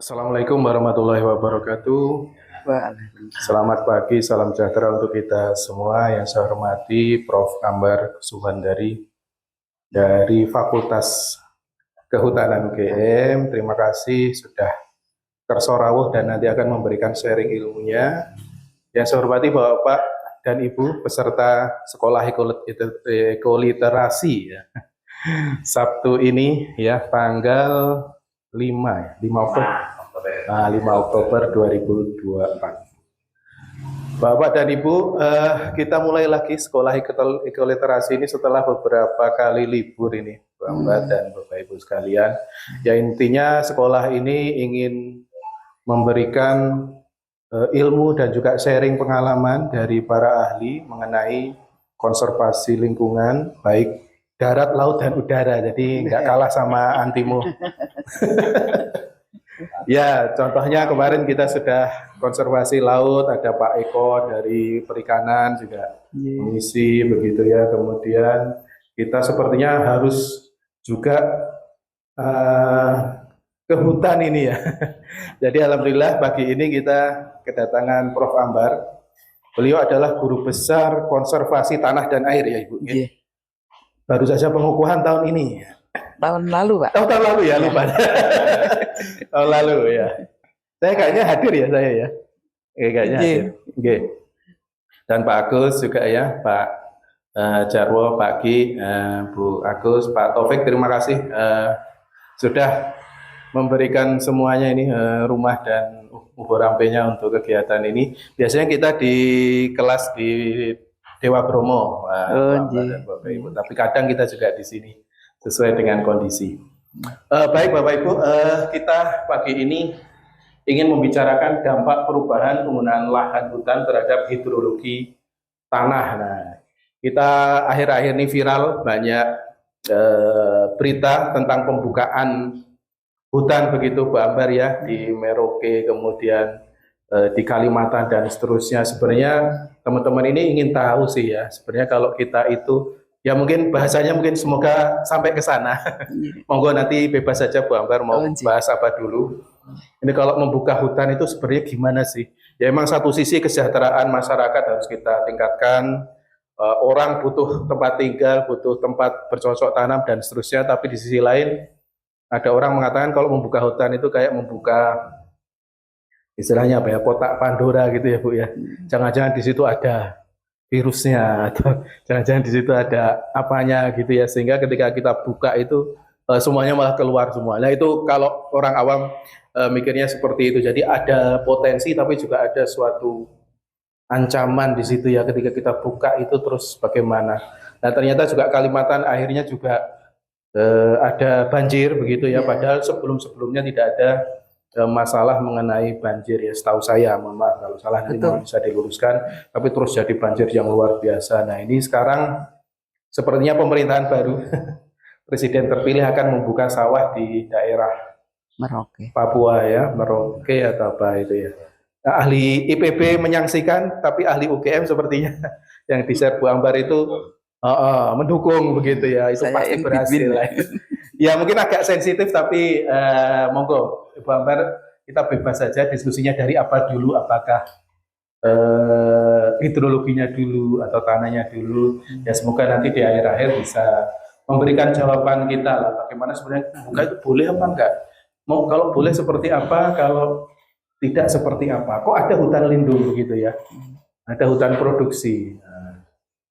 Assalamualaikum warahmatullahi wabarakatuh. Selamat pagi, salam sejahtera untuk kita semua. Yang saya hormati Prof. Ambar Suhandari dari Fakultas Kehutanan UGM. Terima kasih sudah kerso rawuh dan nanti akan memberikan sharing ilmunya. Yang saya hormati Bapak dan Ibu peserta Sekolah Ekoliterasi ya. Sabtu ini ya tanggal 5 Oktober. 5 Oktober 2024. Bapak dan Ibu, kita mulai lagi sekolah ekoliterasi ini setelah beberapa kali libur ini, Bapak dan Bapak Ibu sekalian. Ya intinya sekolah ini ingin memberikan ilmu dan juga sharing pengalaman dari para ahli mengenai konservasi lingkungan, baik darat, laut, dan udara. Jadi nggak kalah sama Antimo. Ya, contohnya kemarin kita sudah konservasi laut, ada Pak Eko dari perikanan juga mengisi begitu ya. Kemudian kita sepertinya harus juga ke hutan ini ya. Jadi alhamdulillah pagi ini kita kedatangan Prof. Ambar. Beliau adalah guru besar konservasi tanah dan air ya Ibu. Baru saja pengukuhan tahun ini. Tahun lalu, Pak. Tahun lalu ya, lupa. Tahun lalu ya. Saya kayaknya hadir ya saya ya. Kayaknya hadir. Oke. Dan Pak Agus juga ya, Pak Jarwo, Pak Ki, Bu Agus, Pak Taufik, terima kasih sudah memberikan semuanya ini rumah dan rampenya untuk kegiatan ini. Biasanya kita di kelas di Dewa Bromo, Bapak Ibu. Tapi kadang kita juga di sini sesuai dengan kondisi. Baik Bapak Ibu, kita pagi ini ingin membicarakan dampak perubahan penggunaan lahan hutan terhadap hidrologi tanah. Nah, kita akhir-akhir ini viral banyak berita tentang pembukaan hutan begitu Bu Ambar ya, di Merauke, kemudian di Kalimantan dan seterusnya. Sebenarnya teman-teman ini ingin tahu sih ya, sebenarnya kalau kita itu ya mungkin bahasanya mungkin semoga sampai ke sana. Monggo nanti bebas saja Bu Ambar mau bahas apa dulu. Ini kalau membuka hutan itu sebenarnya gimana sih? Ya emang satu sisi kesejahteraan masyarakat harus kita tingkatkan. Orang butuh tempat tinggal, butuh tempat bercocok tanam dan seterusnya. Tapi di sisi lain ada orang mengatakan kalau membuka hutan itu kayak membuka istilahnya apa ya, kotak Pandora gitu ya Bu ya. Jangan-jangan di situ ada virusnya atau jangan-jangan di situ ada apanya gitu ya, sehingga ketika kita buka itu semuanya malah keluar semua. Nah itu kalau orang awam mikirnya seperti itu. Jadi ada potensi tapi juga ada suatu ancaman di situ ya ketika kita buka itu terus bagaimana. Nah ternyata juga Kalimantan akhirnya juga ada banjir begitu ya, padahal sebelum-sebelumnya tidak ada masalah mengenai banjir ya, setahu saya, mohon maaf kalau salah nanti bisa diluruskan, tapi terus jadi banjir yang luar biasa. Nah ini sekarang sepertinya pemerintahan baru presiden terpilih akan membuka sawah di daerah Merauke, Papua ya, Merauke atau apa itu ya. Nah, ahli IPB menyaksikan, tapi ahli UGM sepertinya yang di-share Bu Ambar itu mendukung begitu ya, itu saya pasti berhasil. Ya mungkin agak sensitif tapi monggo Ibu Ambar, kita bebas saja diskusinya dari apa dulu, apakah hidrologinya dulu atau tanahnya dulu. Ya semoga nanti di akhir-akhir bisa memberikan jawaban kita lah, bagaimana sebenarnya buka itu boleh apa enggak, mau kalau boleh seperti apa, kalau tidak seperti apa, kok ada hutan lindung begitu ya, ada hutan produksi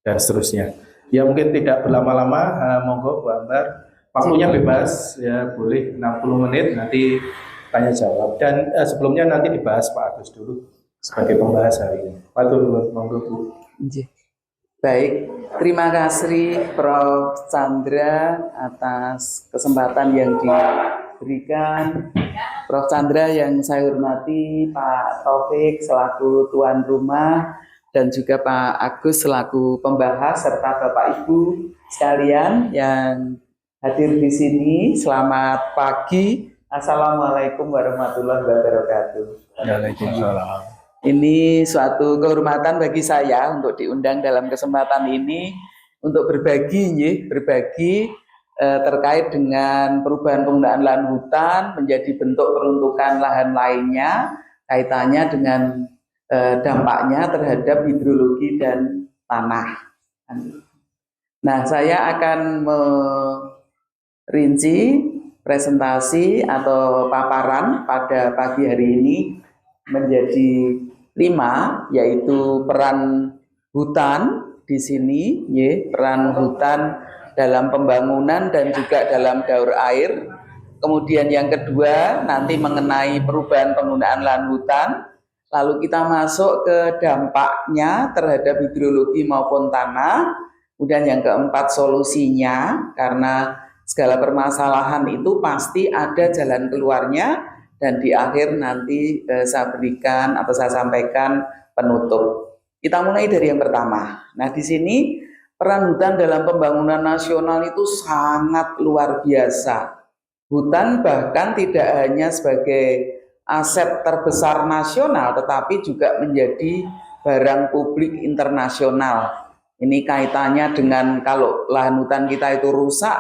dan seterusnya. Ya mungkin tidak berlama-lama, monggo Bu Ambar, waktunya bebas ya, boleh 60 menit nanti tanya jawab, dan sebelumnya nanti dibahas Pak Agus dulu sebagai pembahas hari ini. Pak Tur, monggo Bu. Baik, terima kasih Prof. Chandra atas kesempatan yang diberikan. Prof. Chandra yang saya hormati, Pak Taufik selaku tuan rumah, dan juga Pak Agus selaku pembahas, serta Bapak Ibu sekalian yang hadir di sini. Selamat pagi. Assalamualaikum warahmatullahi wabarakatuh. Waalaikumsalam. Ini suatu kehormatan bagi saya untuk diundang dalam kesempatan ini untuk berbagi terkait dengan perubahan penggunaan lahan hutan menjadi bentuk peruntukan lahan lainnya, kaitannya dengan dampaknya terhadap hidrologi dan tanah. Nah, saya akan merinci presentasi atau paparan pada pagi hari ini menjadi 5, yaitu peran hutan di sini, peran hutan dalam pembangunan dan juga dalam daur air. Kemudian yang kedua nanti mengenai perubahan penggunaan lahan hutan. Lalu kita masuk ke dampaknya terhadap hidrologi maupun tanah. Kemudian yang keempat solusinya, karena segala permasalahan itu pasti ada jalan keluarnya. Dan di akhir nanti saya berikan atau saya sampaikan penutup. Kita mulai dari yang pertama. Nah, di sini peran hutan dalam pembangunan nasional itu sangat luar biasa. Hutan bahkan tidak hanya sebagai aset terbesar nasional, tetapi juga menjadi barang publik internasional. Ini kaitannya dengan kalau lahan hutan kita itu rusak,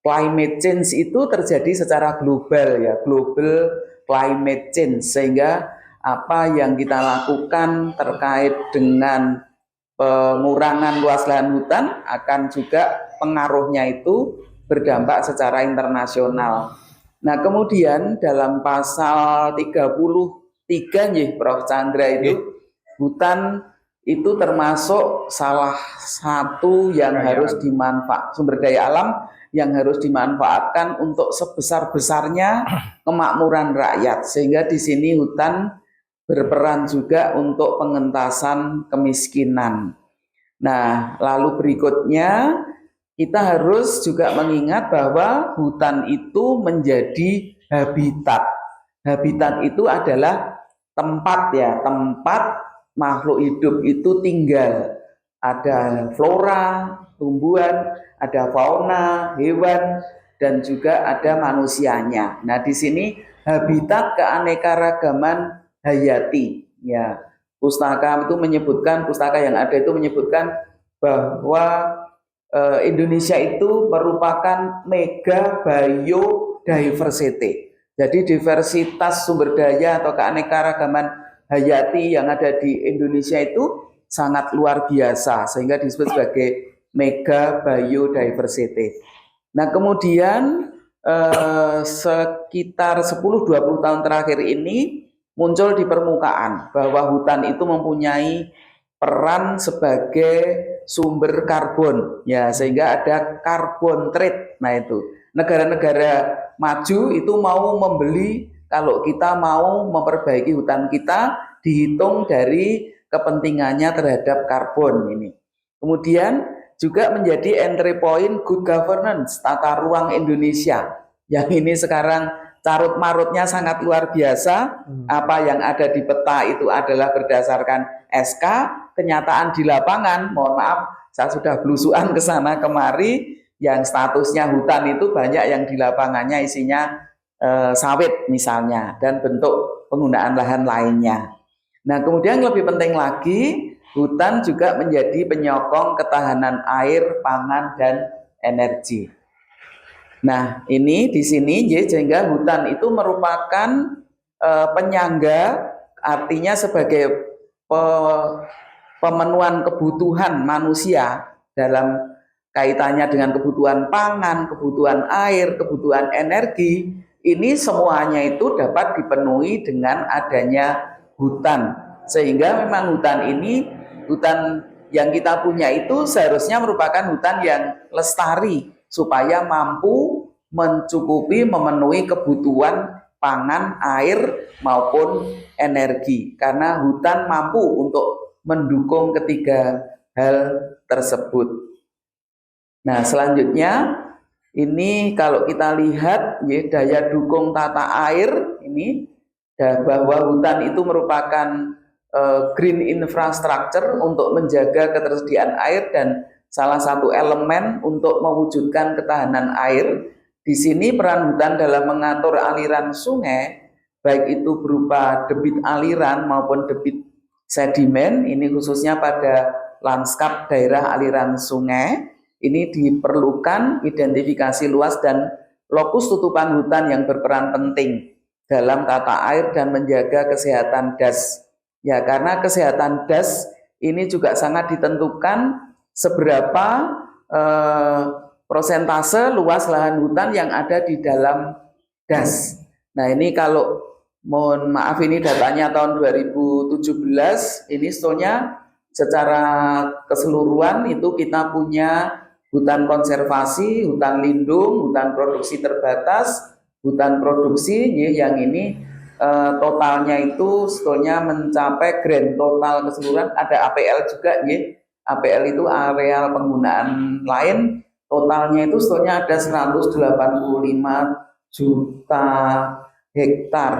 climate change itu terjadi secara global ya, global climate change, sehingga apa yang kita lakukan terkait dengan pengurangan luas lahan hutan akan juga pengaruhnya itu berdampak secara internasional. Nah, kemudian dalam pasal 33 nih Prof. Chandra itu hutan itu termasuk salah satu yang harus dimanfaatkan, sumber daya alam yang harus dimanfaatkan untuk sebesar-besarnya kemakmuran rakyat, sehingga di sini hutan berperan juga untuk pengentasan kemiskinan. Nah, lalu berikutnya kita harus juga mengingat bahwa hutan itu menjadi habitat. Habitat itu adalah tempat ya, tempat makhluk hidup itu tinggal. Ada flora, tumbuhan, ada fauna, hewan, dan juga ada manusianya. Nah, di sini habitat keanekaragaman hayati ya. Pustaka itu menyebutkan, pustaka yang ada itu menyebutkan bahwa Indonesia itu merupakan mega biodiversity. Jadi diversitas sumber daya atau keanekaragaman hayati yang ada di Indonesia itu sangat luar biasa, sehingga disebut sebagai mega biodiversity. Nah, kemudian sekitar 10-20 tahun terakhir ini muncul di permukaan bahwa hutan itu mempunyai peran sebagai sumber karbon ya, sehingga ada carbon trade. Nah, itu negara-negara maju itu mau membeli, kalau kita mau memperbaiki hutan kita dihitung dari kepentingannya terhadap karbon ini. Kemudian juga menjadi entry point good governance, tata ruang Indonesia yang ini sekarang carut marutnya sangat luar biasa. Apa yang ada di peta itu adalah berdasarkan SK, kenyataan di lapangan, mohon maaf, saya sudah belusuan ke sana kemari, yang statusnya hutan itu banyak yang di lapangannya isinya sawit misalnya, dan bentuk penggunaan lahan lainnya. Nah, kemudian lebih penting lagi, hutan juga menjadi penyokong ketahanan air, pangan, dan energi. Nah, ini di sini sehingga hutan itu merupakan penyangga, artinya sebagai pemenuhan kebutuhan manusia dalam kaitannya dengan kebutuhan pangan, kebutuhan air, kebutuhan energi. Ini semuanya itu dapat dipenuhi dengan adanya hutan. Sehingga memang hutan ini, hutan yang kita punya itu seharusnya merupakan hutan yang lestari, supaya mampu mencukupi, memenuhi kebutuhan pangan, air, maupun energi. Karena hutan mampu untuk mendukung ketiga hal tersebut. Nah, selanjutnya ini kalau kita lihat ya, daya dukung tata air ini, bahwa hutan itu merupakan green infrastructure untuk menjaga ketersediaan air dan salah satu elemen untuk mewujudkan ketahanan air. Di sini peran hutan dalam mengatur aliran sungai, baik itu berupa debit aliran maupun debit sedimen, ini khususnya pada lanskap daerah aliran sungai. ini diperlukan identifikasi luas dan lokus tutupan hutan yang berperan penting dalam tata air dan menjaga kesehatan das. Ya, karena kesehatan das ini juga sangat ditentukan seberapa prosentase luas lahan hutan yang ada di dalam das. Nah, ini kalau mohon maaf ini datanya tahun 2017, ini sebetulnya secara keseluruhan itu kita punya hutan konservasi, hutan lindung, hutan produksi terbatas, hutan produksi yang ini totalnya itu sebetulnya mencapai grand total keseluruhan, ada APL juga ya. APL itu areal penggunaan lain, totalnya itu sebetulnya ada 185 juta hektar.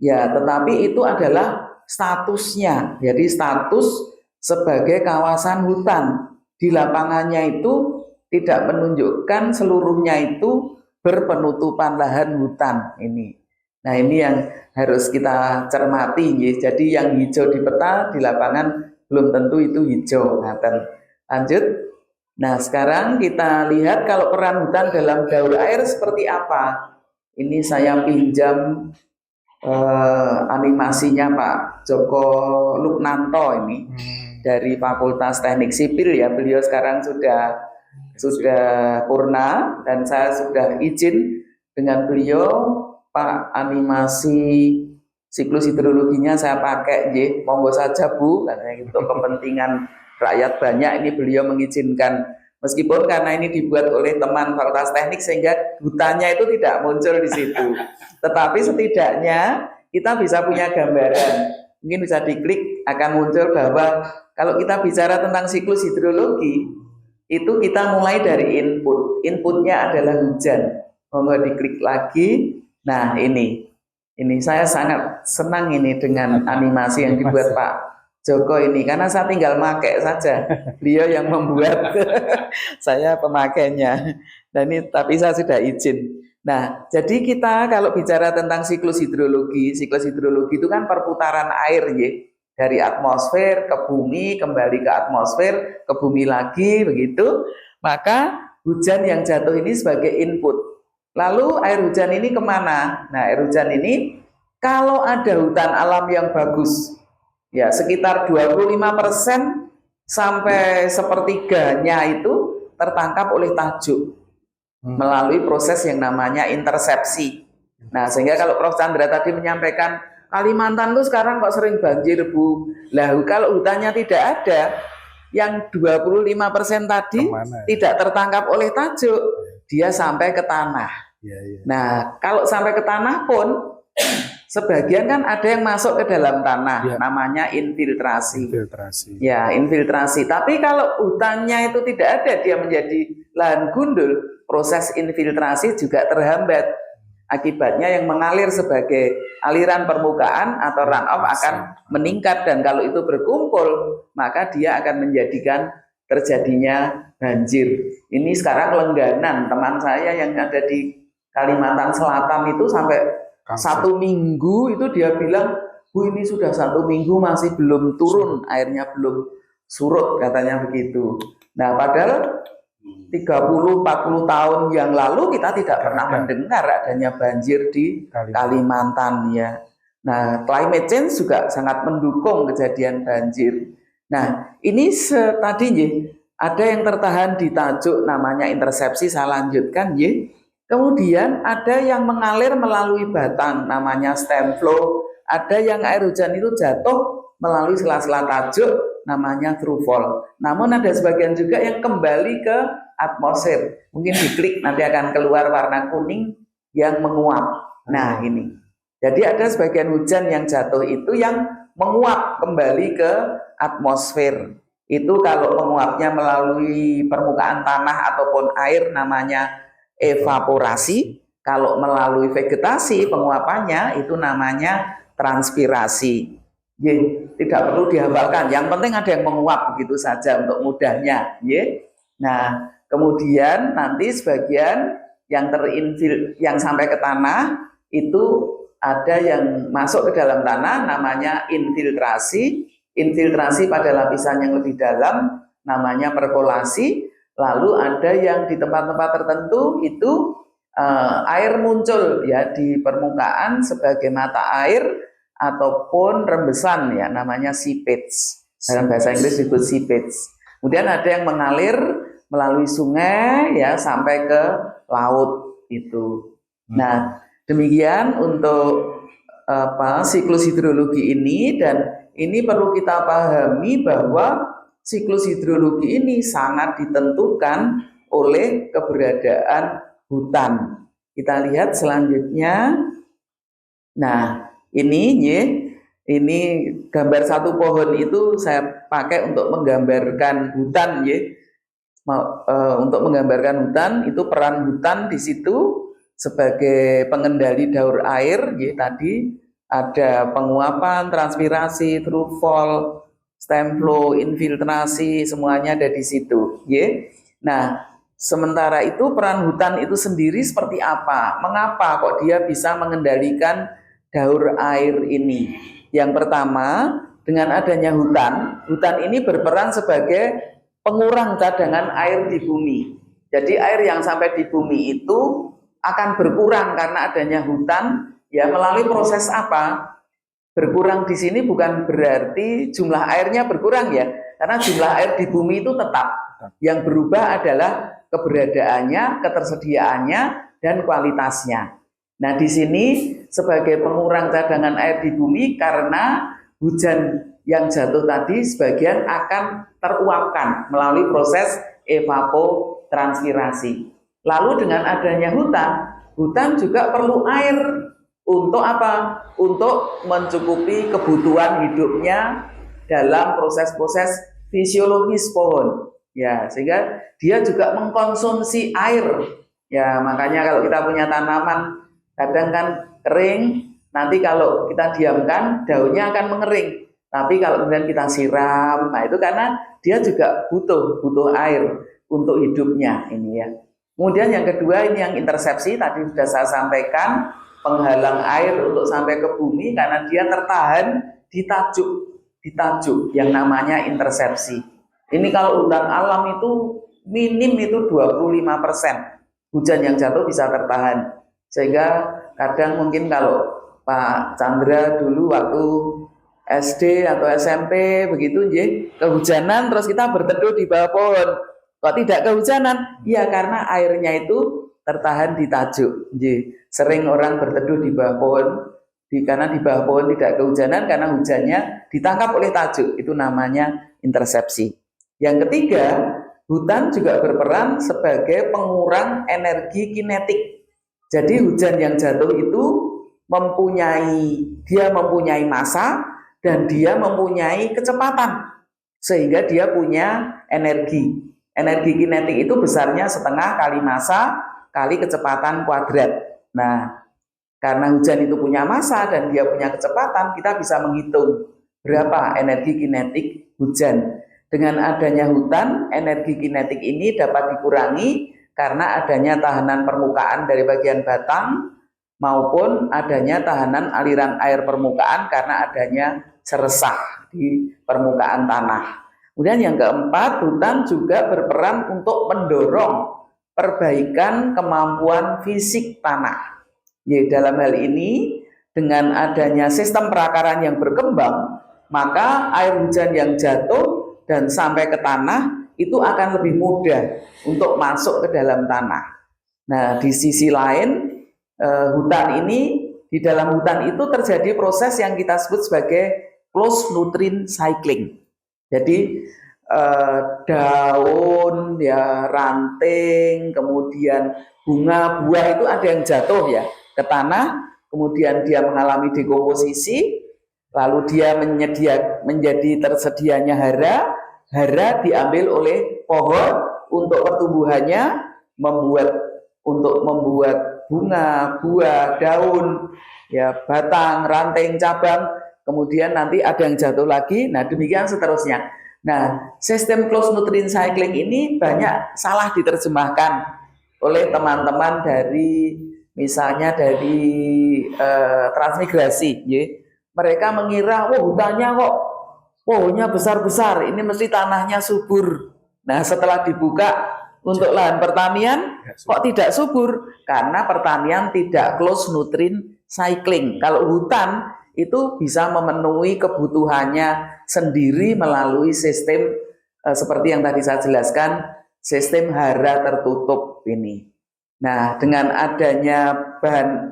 Ya, tetapi itu adalah statusnya. Jadi status sebagai kawasan hutan. Di lapangannya itu tidak menunjukkan seluruhnya itu berpenutupan lahan hutan ini. Nah, ini yang harus kita cermati ya. Jadi yang hijau di peta di lapangan belum tentu itu hijau. Nah, lanjut. Nah, sekarang kita lihat kalau peran hutan dalam daur air seperti apa. Ini saya pinjam animasinya Pak Joko Luknanto ini dari Fakultas Teknik Sipil ya. Beliau sekarang sudah purna dan saya sudah izin dengan beliau Pak, animasi siklus hidrologinya saya pakai, monggo saja Bu, katanya gitu, kepentingan rakyat banyak ini beliau mengizinkan. Meskipun karena ini dibuat oleh teman Fakultas Teknik sehingga hutannya itu tidak muncul di situ. Tetapi setidaknya kita bisa punya gambaran. Mungkin bisa diklik akan muncul bahwa kalau kita bicara tentang siklus hidrologi itu kita mulai dari input. Inputnya adalah hujan. Monggo diklik lagi. Nah, ini saya sangat senang ini dengan animasi yang dibuat Pak Joko ini, karena saya tinggal pakai saja, beliau yang membuat, saya pemakainya. Dan ini tapi saya sudah izin. Nah, jadi kita kalau bicara tentang siklus hidrologi itu kan perputaran air ya, dari atmosfer ke bumi, kembali ke atmosfer, ke bumi lagi begitu. Maka hujan yang jatuh ini sebagai input. Lalu air hujan ini kemana? Nah, air hujan ini kalau ada hutan alam yang bagus, ya sekitar 25% sampai sepertiganya itu tertangkap oleh tajuk melalui proses yang namanya intersepsi. Nah, sehingga kalau Prof. Chandra tadi menyampaikan Kalimantan itu sekarang kok sering banjir Bu. Lah kalau hutannya tidak ada, yang 25% tadi tidak tertangkap oleh tajuk, dia sampai ke tanah. Nah, kalau sampai ke tanah pun sebagian kan ada yang masuk ke dalam tanah, namanya infiltrasi. Ya, infiltrasi. Tapi kalau hutannya itu tidak ada, dia menjadi lahan gundul, proses infiltrasi juga terhambat. Akibatnya yang mengalir sebagai aliran permukaan atau runoff akan meningkat, dan kalau itu berkumpul, maka dia akan menjadikan terjadinya banjir. Ini sekarang Lengganan, teman saya yang ada di Kalimantan Selatan itu sampai 1 minggu itu dia bilang, Bu ini sudah 1 minggu masih belum turun, airnya belum surut katanya begitu. Nah padahal 30-40 tahun yang lalu kita tidak pernah mendengar adanya banjir di Kalimantan ya. Nah climate change juga sangat mendukung kejadian banjir. Nah ini tadi ada yang tertahan di tajuk namanya intersepsi, saya lanjutkan ya. Kemudian ada yang mengalir melalui batang namanya stem flow, ada yang air hujan itu jatuh melalui sela-sela tajuk namanya through fall. Namun ada sebagian juga yang kembali ke atmosfer. Mungkin diklik nanti akan keluar warna kuning yang menguap. Nah ini. Jadi ada sebagian hujan yang jatuh itu yang menguap kembali ke atmosfer. Itu kalau menguapnya melalui permukaan tanah ataupun air namanya evaporasi. Kalau melalui vegetasi penguapannya itu namanya transpirasi. Tidak perlu dihafalkan, yang penting ada yang menguap begitu saja untuk mudahnya. Nah kemudian nanti sebagian yang terinfil, yang sampai ke tanah itu ada yang masuk ke dalam tanah namanya infiltrasi. Infiltrasi pada lapisan yang lebih dalam namanya perkolasi. Lalu ada yang di tempat-tempat tertentu itu air muncul ya di permukaan sebagai mata air ataupun rembesan ya, namanya seepage. Dalam bahasa Inggris disebut seepage. Kemudian ada yang mengalir melalui sungai ya sampai ke laut itu. Nah, demikian untuk siklus hidrologi ini, dan ini perlu kita pahami bahwa siklus hidrologi ini sangat ditentukan oleh keberadaan hutan. Kita lihat selanjutnya. Nah, ini gambar satu pohon itu saya pakai untuk menggambarkan hutan ya. Untuk menggambarkan hutan itu peran hutan di situ sebagai pengendali daur air ya, tadi ada penguapan, transpirasi, through fall, stem flow, infiltrasi, semuanya ada di situ ya. Nah, sementara itu peran hutan itu sendiri seperti apa? Mengapa kok dia bisa mengendalikan daur air ini? Yang pertama, dengan adanya hutan ini berperan sebagai pengurang cadangan air di bumi. Jadi air yang sampai di bumi itu akan berkurang karena adanya hutan ya, melalui proses apa? Berkurang di sini bukan berarti jumlah airnya berkurang ya, karena jumlah air di bumi itu tetap. Yang berubah adalah keberadaannya, ketersediaannya, dan kualitasnya. Nah, di sini sebagai pengurang cadangan air di bumi, karena hujan yang jatuh tadi sebagian akan teruapkan melalui proses evapotranspirasi. Lalu dengan adanya hutan juga perlu air untuk apa? Untuk mencukupi kebutuhan hidupnya dalam proses-proses fisiologis pohon. Ya, sehingga dia juga mengkonsumsi air. Ya, makanya kalau kita punya tanaman kadang kan kering, nanti kalau kita diamkan daunnya akan mengering. Tapi kalau kemudian kita siram, nah itu karena dia juga butuh air untuk hidupnya ini ya. Kemudian yang kedua ini yang intersepsi, tadi sudah saya sampaikan, penghalang air untuk sampai ke bumi karena dia tertahan di tajuk yang namanya intersepsi. Ini kalau hutan alam itu minim itu 25% hujan yang jatuh bisa tertahan. Sehingga kadang mungkin kalau Pak Chandra dulu waktu SD atau SMP begitu kehujanan terus kita berteduh di bawah pohon. Kok tidak kehujanan? Ya karena airnya itu tertahan di tajuk. Sering orang berteduh di bawah pohon karena di bawah pohon tidak kehujanan karena hujannya ditangkap oleh tajuk. Itu namanya intersepsi. Yang ketiga, hutan juga berperan sebagai pengurang energi kinetik. Jadi hujan yang jatuh itu mempunyai massa dan dia mempunyai kecepatan sehingga dia punya energi. Energi kinetik itu besarnya setengah kali massa kali kecepatan kuadrat. Nah, karena hujan itu punya massa dan dia punya kecepatan, kita bisa menghitung berapa energi kinetik hujan. Dengan adanya hutan, energi kinetik ini dapat dikurangi karena adanya tahanan permukaan dari bagian batang maupun adanya tahanan aliran air permukaan karena adanya seresah di permukaan tanah. Kemudian yang keempat, hutan juga berperan untuk mendorong perbaikan kemampuan fisik tanah. Dalam hal ini, dengan adanya sistem perakaran yang berkembang, maka air hujan yang jatuh dan sampai ke tanah itu akan lebih mudah untuk masuk ke dalam tanah. Nah, di sisi lain, di dalam hutan itu terjadi proses yang kita sebut sebagai closed nutrient cycling. Jadi daun, ya ranting, kemudian bunga, buah itu ada yang jatuh ya ke tanah, kemudian dia mengalami dekomposisi, lalu dia menjadi tersedianya hara diambil oleh pohon untuk pertumbuhannya, untuk membuat bunga, buah, daun, ya batang, ranting, cabang, kemudian nanti ada yang jatuh lagi. Nah, demikian seterusnya. Nah, sistem closed nutrient cycling ini banyak salah diterjemahkan oleh teman-teman misalnya dari transmigrasi. Mereka mengira, hutannya kok pohonnya besar-besar, ini mesti tanahnya subur. Nah, setelah dibuka Untuk lahan pertanian kok tidak subur? Karena pertanian tidak close nutrient cycling. Kalau hutan itu bisa memenuhi kebutuhannya sendiri melalui sistem seperti yang tadi saya jelaskan, sistem hara tertutup ini. Nah, dengan adanya bahan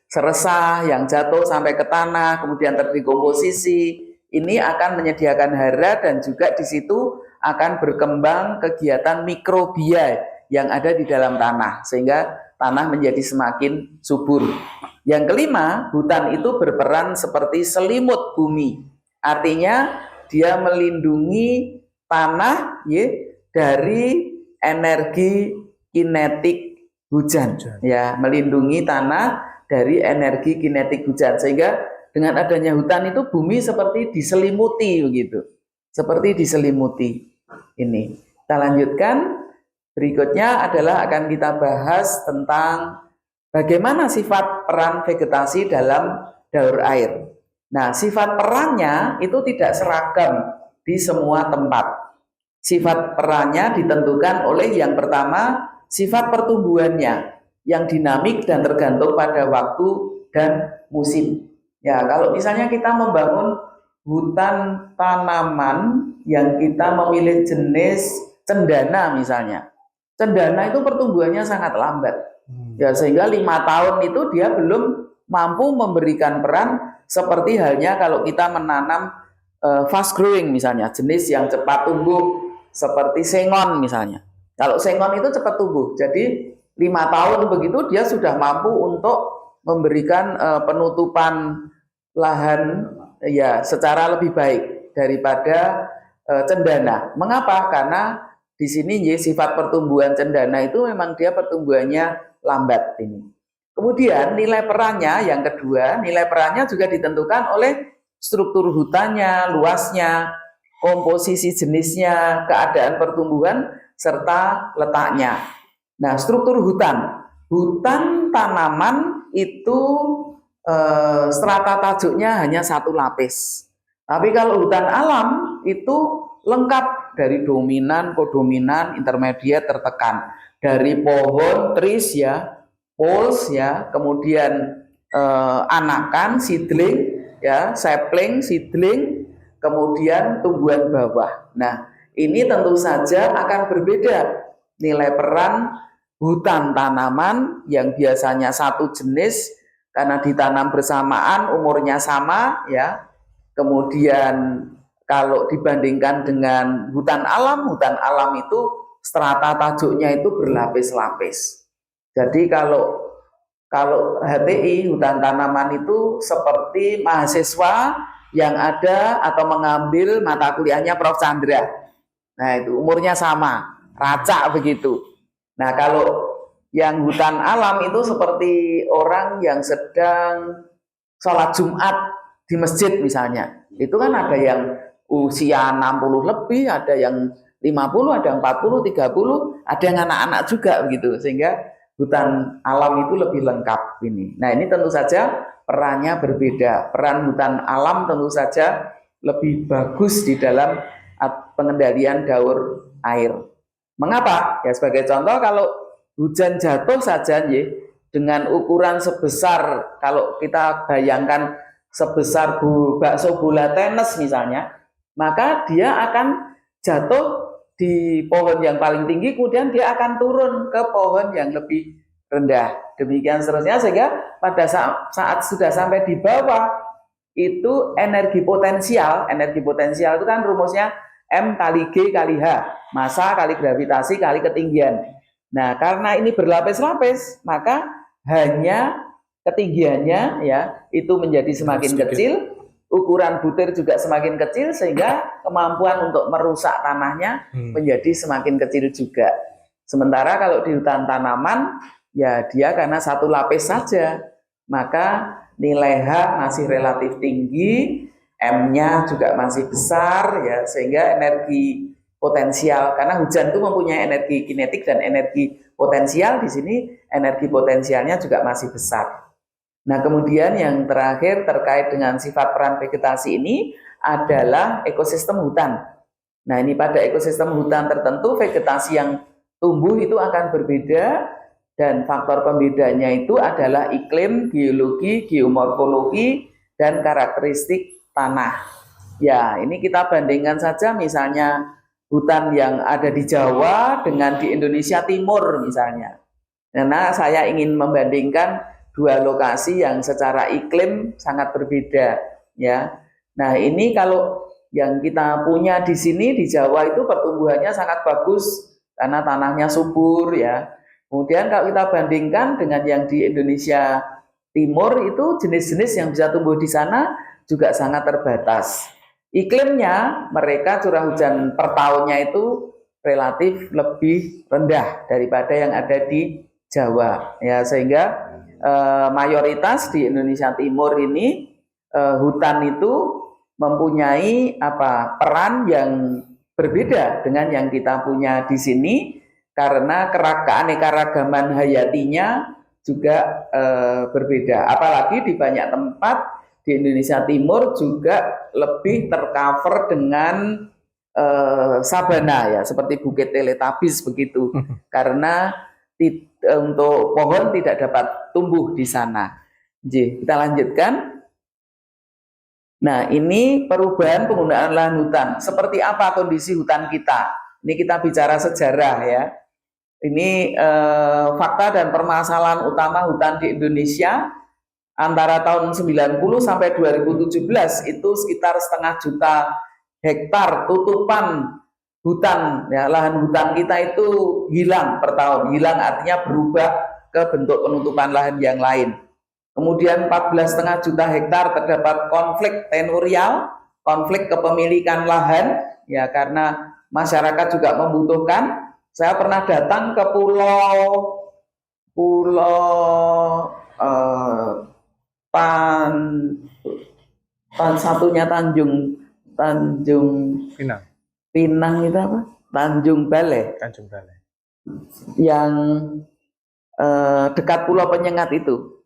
seresah yang jatuh sampai ke tanah, kemudian terdekomposisi, ini akan menyediakan hara dan juga di situ akan berkembang kegiatan mikrobia yang ada di dalam tanah sehingga tanah menjadi semakin subur. Yang kelima, hutan itu berperan seperti selimut bumi. Artinya dia melindungi tanah dari energi kinetik hujan. Ya, melindungi tanah dari energi kinetik hujan sehingga dengan adanya hutan itu bumi seperti diselimuti begitu. Seperti diselimuti. Ini. Kita lanjutkan. Berikutnya adalah akan kita bahas tentang bagaimana sifat peran vegetasi dalam daur air. Nah, sifat perannya itu tidak seragam di semua tempat. Sifat perannya ditentukan oleh yang pertama, sifat pertumbuhannya yang dinamik dan tergantung pada waktu dan musim. Ya, kalau misalnya kita membangun hutan tanaman yang kita memilih jenis cendana misalnya. Cendana itu pertumbuhannya sangat lambat. Ya, sehingga 5 tahun itu dia belum mampu memberikan peran seperti halnya kalau kita menanam fast growing misalnya, jenis yang cepat tumbuh seperti sengon misalnya. Kalau sengon itu cepat tumbuh, jadi 5 tahun begitu dia sudah mampu untuk memberikan penutupan lahan ya secara lebih baik daripada cendana. Mengapa? Karena di sini sifat pertumbuhan cendana itu memang dia pertumbuhannya lambat ini. Kemudian nilai perannya yang kedua, nilai perannya juga ditentukan oleh struktur hutannya, luasnya, komposisi jenisnya, keadaan pertumbuhan, serta letaknya. Nah, struktur hutan. Hutan tanaman itu strata tajuknya hanya 1 lapis. Tapi kalau hutan alam itu lengkap dari dominan, kodominan, intermediate, tertekan. Dari pohon, trees ya, poles ya, kemudian anakan, seedling ya, sapling, seedling, kemudian tumbuhan bawah. Nah, ini tentu saja akan berbeda nilai peran hutan tanaman yang biasanya satu jenis karena ditanam bersamaan, umurnya sama ya. Kemudian kalau dibandingkan dengan hutan alam itu strata tajuknya itu berlapis-lapis. Jadi kalau HTI, hutan tanaman itu seperti mahasiswa yang ada atau mengambil mata kuliahnya Prof. Chandra. Nah itu umurnya sama, racak begitu. Nah kalau yang hutan alam itu seperti orang yang sedang sholat Jumat di masjid misalnya. Itu kan ada yang usia 60 lebih, ada yang 50, ada yang 40, 30, ada yang anak-anak juga begitu. Sehingga hutan alam itu lebih lengkap ini. Nah, ini tentu saja perannya berbeda. Peran hutan alam tentu saja lebih bagus di dalam pengendalian daur air. Mengapa? Ya sebagai contoh kalau hujan jatuh saja dengan ukuran sebesar, kalau kita bayangkan sebesar bakso bola tenis misalnya, maka dia akan jatuh di pohon yang paling tinggi, kemudian dia akan turun ke pohon yang lebih rendah. Demikian seterusnya, sehingga pada saat sudah sampai di bawah, itu energi potensial itu kan rumusnya M kali G kali H, massa kali gravitasi kali ketinggian. Nah, karena ini berlapis-lapis, maka hanya ketinggiannya ya itu menjadi semakin kecil, ukuran butir juga semakin kecil sehingga kemampuan untuk merusak tanahnya menjadi semakin kecil juga. Sementara kalau di hutan tanaman ya dia karena 1 lapis saja, maka nilai H masih relatif tinggi, M-nya juga masih besar ya, sehingga energi potensial, karena hujan itu mempunyai energi kinetik dan energi potensial, di sini energi potensialnya juga masih besar. Nah, kemudian yang terakhir terkait dengan sifat peran vegetasi ini adalah ekosistem hutan. Nah, ini pada ekosistem hutan tertentu vegetasi yang tumbuh itu akan berbeda, dan faktor pembedanya itu adalah iklim, geologi, geomorfologi, dan karakteristik tanah. Ya, ini kita bandingkan saja misalnya hutan yang ada di Jawa dengan di Indonesia Timur misalnya. Karena saya ingin membandingkan dua lokasi yang secara iklim sangat berbeda, ya. Nah, ini kalau yang kita punya di sini di Jawa itu pertumbuhannya sangat bagus karena tanahnya subur, ya. Kemudian kalau kita bandingkan dengan yang di Indonesia Timur itu jenis-jenis yang bisa tumbuh di sana juga sangat terbatas. Iklimnya mereka curah hujan per tahunnya itu relatif lebih rendah daripada yang ada di Jawa, ya, sehingga mayoritas di Indonesia Timur ini hutan itu mempunyai peran yang berbeda dengan yang kita punya di sini karena keanekaragaman hayatinya juga berbeda. Apalagi di banyak tempat di Indonesia Timur juga lebih tercover dengan sabana, ya, seperti Bukit Teletabis begitu. Karena untuk pohon tidak dapat tumbuh di sana. Jadi, kita lanjutkan. Nah, ini perubahan penggunaan lahan hutan. Seperti apa kondisi hutan kita? Ini kita bicara sejarah, ya. Ini fakta dan permasalahan utama hutan di Indonesia antara tahun 90 sampai 2017 itu sekitar 0,5 juta hektar tutupan hutan, ya, lahan hutan kita itu hilang per tahun. Hilang artinya berubah ke bentuk penutupan lahan yang lain. Kemudian 14,5 juta hektar terdapat konflik tenurial, konflik kepemilikan lahan, ya, karena masyarakat juga membutuhkan. Saya pernah datang ke satunya Tanjung Pinang itu apa? Tanjung Balai. Yang dekat Pulau Penyengat itu.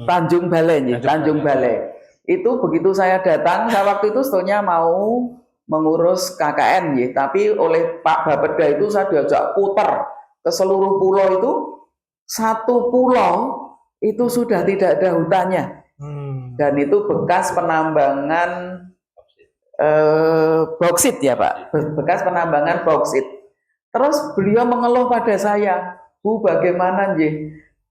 Tanjung Balai, Tanjung Balai. Itu begitu saya datang, saya waktu itu sebetulnya mau mengurus KKN, ya, tapi oleh Pak Bapeda itu saya diajak putar ke seluruh pulau itu. Satu pulau itu sudah tidak ada hutannya, dan itu bekas penambangan bauksit, ya Pak, bekas penambangan bauksit. Terus beliau mengeluh pada saya, Bu, bagaimana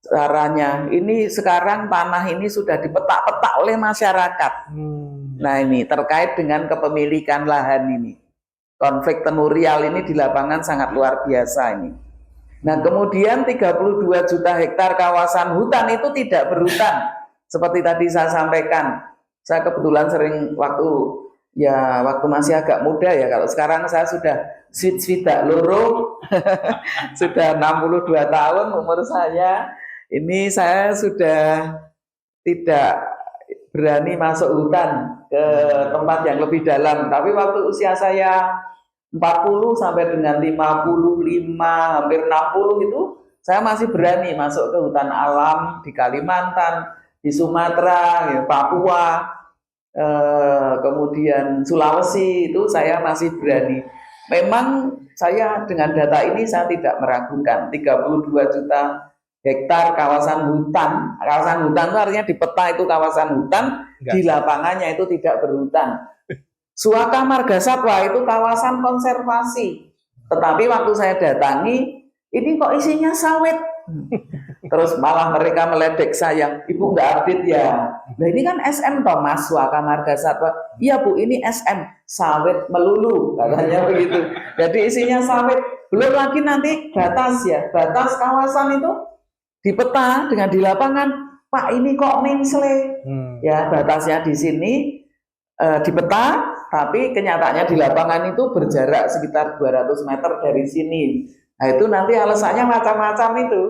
caranya? Ini sekarang tanah ini sudah dipetak-petak oleh masyarakat. Nah, ini terkait dengan kepemilikan lahan ini. Konflik tenurial ini di lapangan sangat luar biasa ini. Nah, kemudian 32 juta hektar kawasan hutan itu tidak berhutan. Seperti tadi saya sampaikan, saya kebetulan sering waktu masih agak muda, ya. Kalau sekarang saya sudah swidak loro, sudah 62 tahun umur saya. Ini saya sudah tidak berani masuk hutan ke tempat yang lebih dalam. Tapi waktu usia saya 40 sampai dengan 55, hampir 60 itu, saya masih berani masuk ke hutan alam di Kalimantan, di Sumatera, ya, Papua, kemudian Sulawesi, itu saya masih berani. Memang saya dengan data ini saya tidak meragukan 32 juta hektar kawasan hutan. Kawasan hutan itu artinya di peta itu kawasan hutan, di lapangannya itu tidak berhutan. Suaka Marga Satwa itu kawasan konservasi. Tetapi waktu saya datangi, ini kok isinya sawit. Terus malah mereka meledek saya, Ibu nggak update ya. Nah, ini kan SM Thomas, Suaka Marga Satwa. Iya Bu, ini SM, sawit melulu, katanya begitu. Jadi isinya sawit. Belum lagi nanti batas, ya, batas kawasan itu di peta dengan di lapangan, Pak ini kok mengsle. Ya, batasnya di sini di peta, tapi kenyataannya di lapangan itu berjarak sekitar 200 meter dari sini. Nah, itu nanti alasannya macam-macam itu.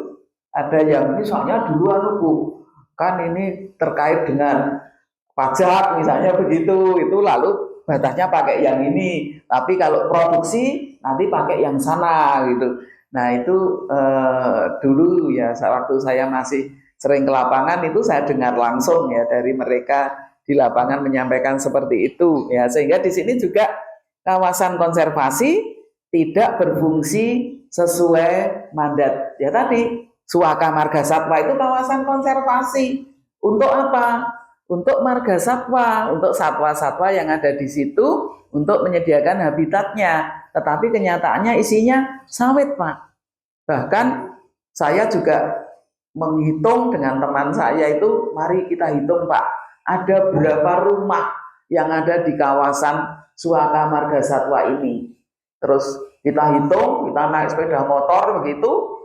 Ada yang ini soalnya dulu Bu, kan ini terkait dengan pajak misalnya begitu, itu lalu batasnya pakai yang ini. Tapi kalau produksi nanti pakai yang sana gitu. Nah, itu dulu, ya, waktu saya masih sering ke lapangan itu saya dengar langsung, ya, dari mereka di lapangan menyampaikan seperti itu, ya, sehingga di sini juga kawasan konservasi tidak berfungsi sesuai mandat. Ya tadi, Suaka Marga Satwa itu kawasan konservasi. Untuk apa? Untuk marga satwa, untuk satwa-satwa yang ada di situ, untuk menyediakan habitatnya. Tetapi kenyataannya isinya sawit, Pak. Bahkan saya juga menghitung dengan teman saya itu, mari kita hitung, Pak, ada berapa rumah yang ada di kawasan Suaka Marga Satwa ini. Terus kita hitung, kita naik sepeda motor begitu,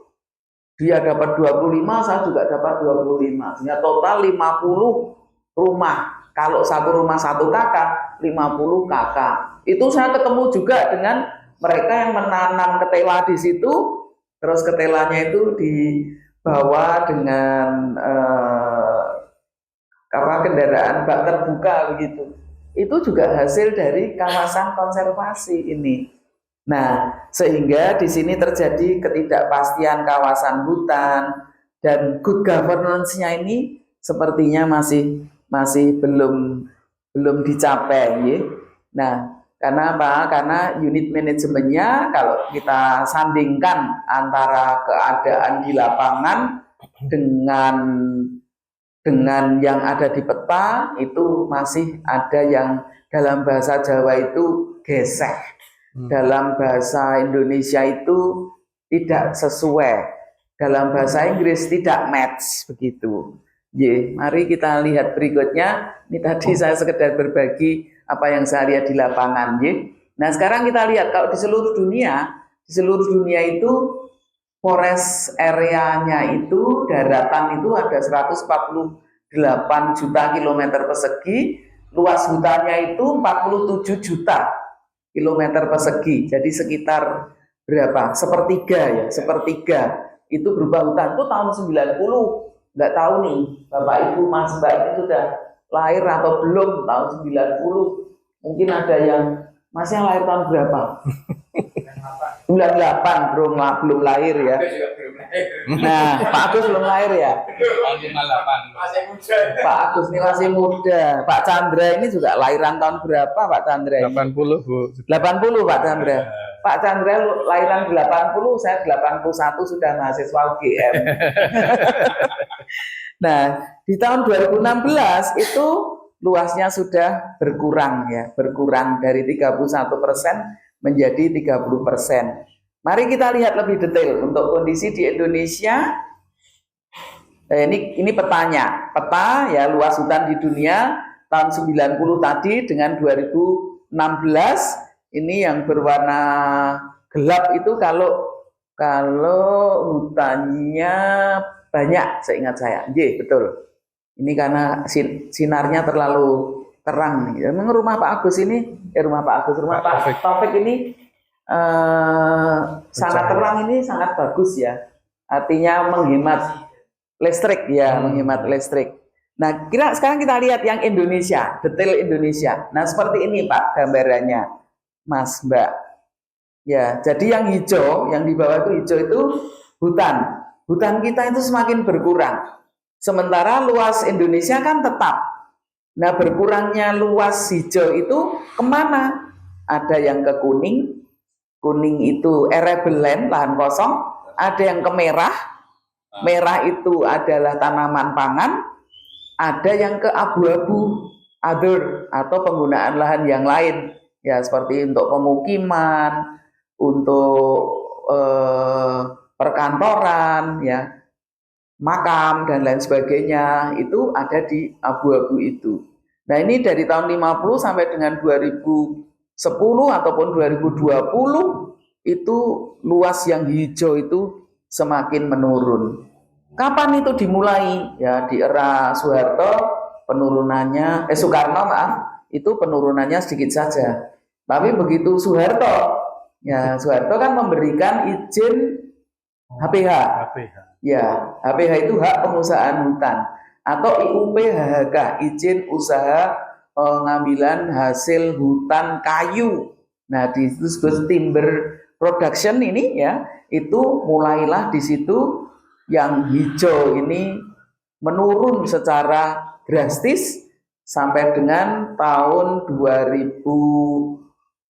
dia dapat 25, saya juga dapat 25. Sehingga total 50 rumah. Kalau satu rumah 1 kakak, 50 kakak. Itu saya ketemu juga dengan mereka yang menanam ketela di situ. Terus ketelanya itu dibawa dengan kendaraan bak terbuka begitu. Itu juga hasil dari kawasan konservasi ini. Nah, sehingga di sini terjadi ketidakpastian kawasan hutan dan good governance-nya ini sepertinya masih belum dicapai, ya. Nah, karena apa? Karena unit manajemennya kalau kita sandingkan antara keadaan di lapangan dengan yang ada di peta, itu masih ada yang dalam bahasa Jawa itu gesek. Dalam bahasa Indonesia itu tidak sesuai. Dalam bahasa Inggris tidak match begitu. Mari kita lihat berikutnya. Ini tadi saya sekedar berbagi apa yang saya lihat di lapangan. Nah, sekarang kita lihat kalau di seluruh dunia itu forest area-nya itu, daratan itu ada 148 juta kilometer persegi, luas hutannya itu 47 juta kilometer persegi. Jadi sekitar berapa? Sepertiga itu berupa hutan. Itu tahun 90. Nggak tahu nih, Bapak Ibu Mas Mbak ini sudah lahir atau belum tahun 90. Mungkin ada yang masih lahir tahun berapa? 98 belum lahir ya. Nah, Pak Agus belum lahir ya. Pak Agus ini masih muda. Pak Chandra ini juga lahiran tahun berapa, Pak Chandra? 80, Bu. 80, Pak Chandra. Pak Chandra lahiran 80, saya 81 sudah mahasiswa UGM. Nah, di tahun 2016 itu luasnya sudah berkurang dari 31% menjadi 30%. Mari kita lihat lebih detail untuk kondisi di Indonesia. Ini petanya, peta ya luas hutan di dunia tahun 90 tadi dengan 2016 ini yang berwarna gelap itu kalau hutannya banyak, seingat saya. Betul. Ini karena sinarnya terlalu terang nih. Memang rumah Pak Agus ini, rumah Pak Taufik ini sangat terang, ini sangat bagus ya. Artinya menghemat listrik ya, menghemat listrik. Nah, sekarang kita lihat yang Indonesia, detail Indonesia. Nah, seperti ini Pak gambarannya, Mas Mbak. Ya, jadi yang hijau, yang di bawah itu hijau itu hutan. Hutan kita itu semakin berkurang. Sementara luas Indonesia kan tetap. Nah, berkurangnya luas hijau itu kemana? Ada yang ke kuning itu arable land, lahan kosong. Ada yang ke merah itu adalah tanaman pangan. Ada yang ke abu-abu, other, atau penggunaan lahan yang lain. Ya, seperti untuk pemukiman, untuk perkantoran, ya, makam dan lain sebagainya, itu ada di abu-abu itu. Nah, ini dari tahun 50 sampai dengan 2010 ataupun 2020 itu luas yang hijau itu semakin menurun. Kapan itu dimulai? Ya, di era Soeharto penurunannya Soekarno itu penurunannya sedikit saja. Tapi begitu Soeharto kan memberikan izin HPH. Ya, HPH itu hak pengusahaan hutan atau IUP-HHK, izin usaha pengambilan hasil hutan kayu. Nah, disebut timber production ini ya, itu mulailah di situ yang hijau ini menurun secara drastis sampai dengan tahun 2010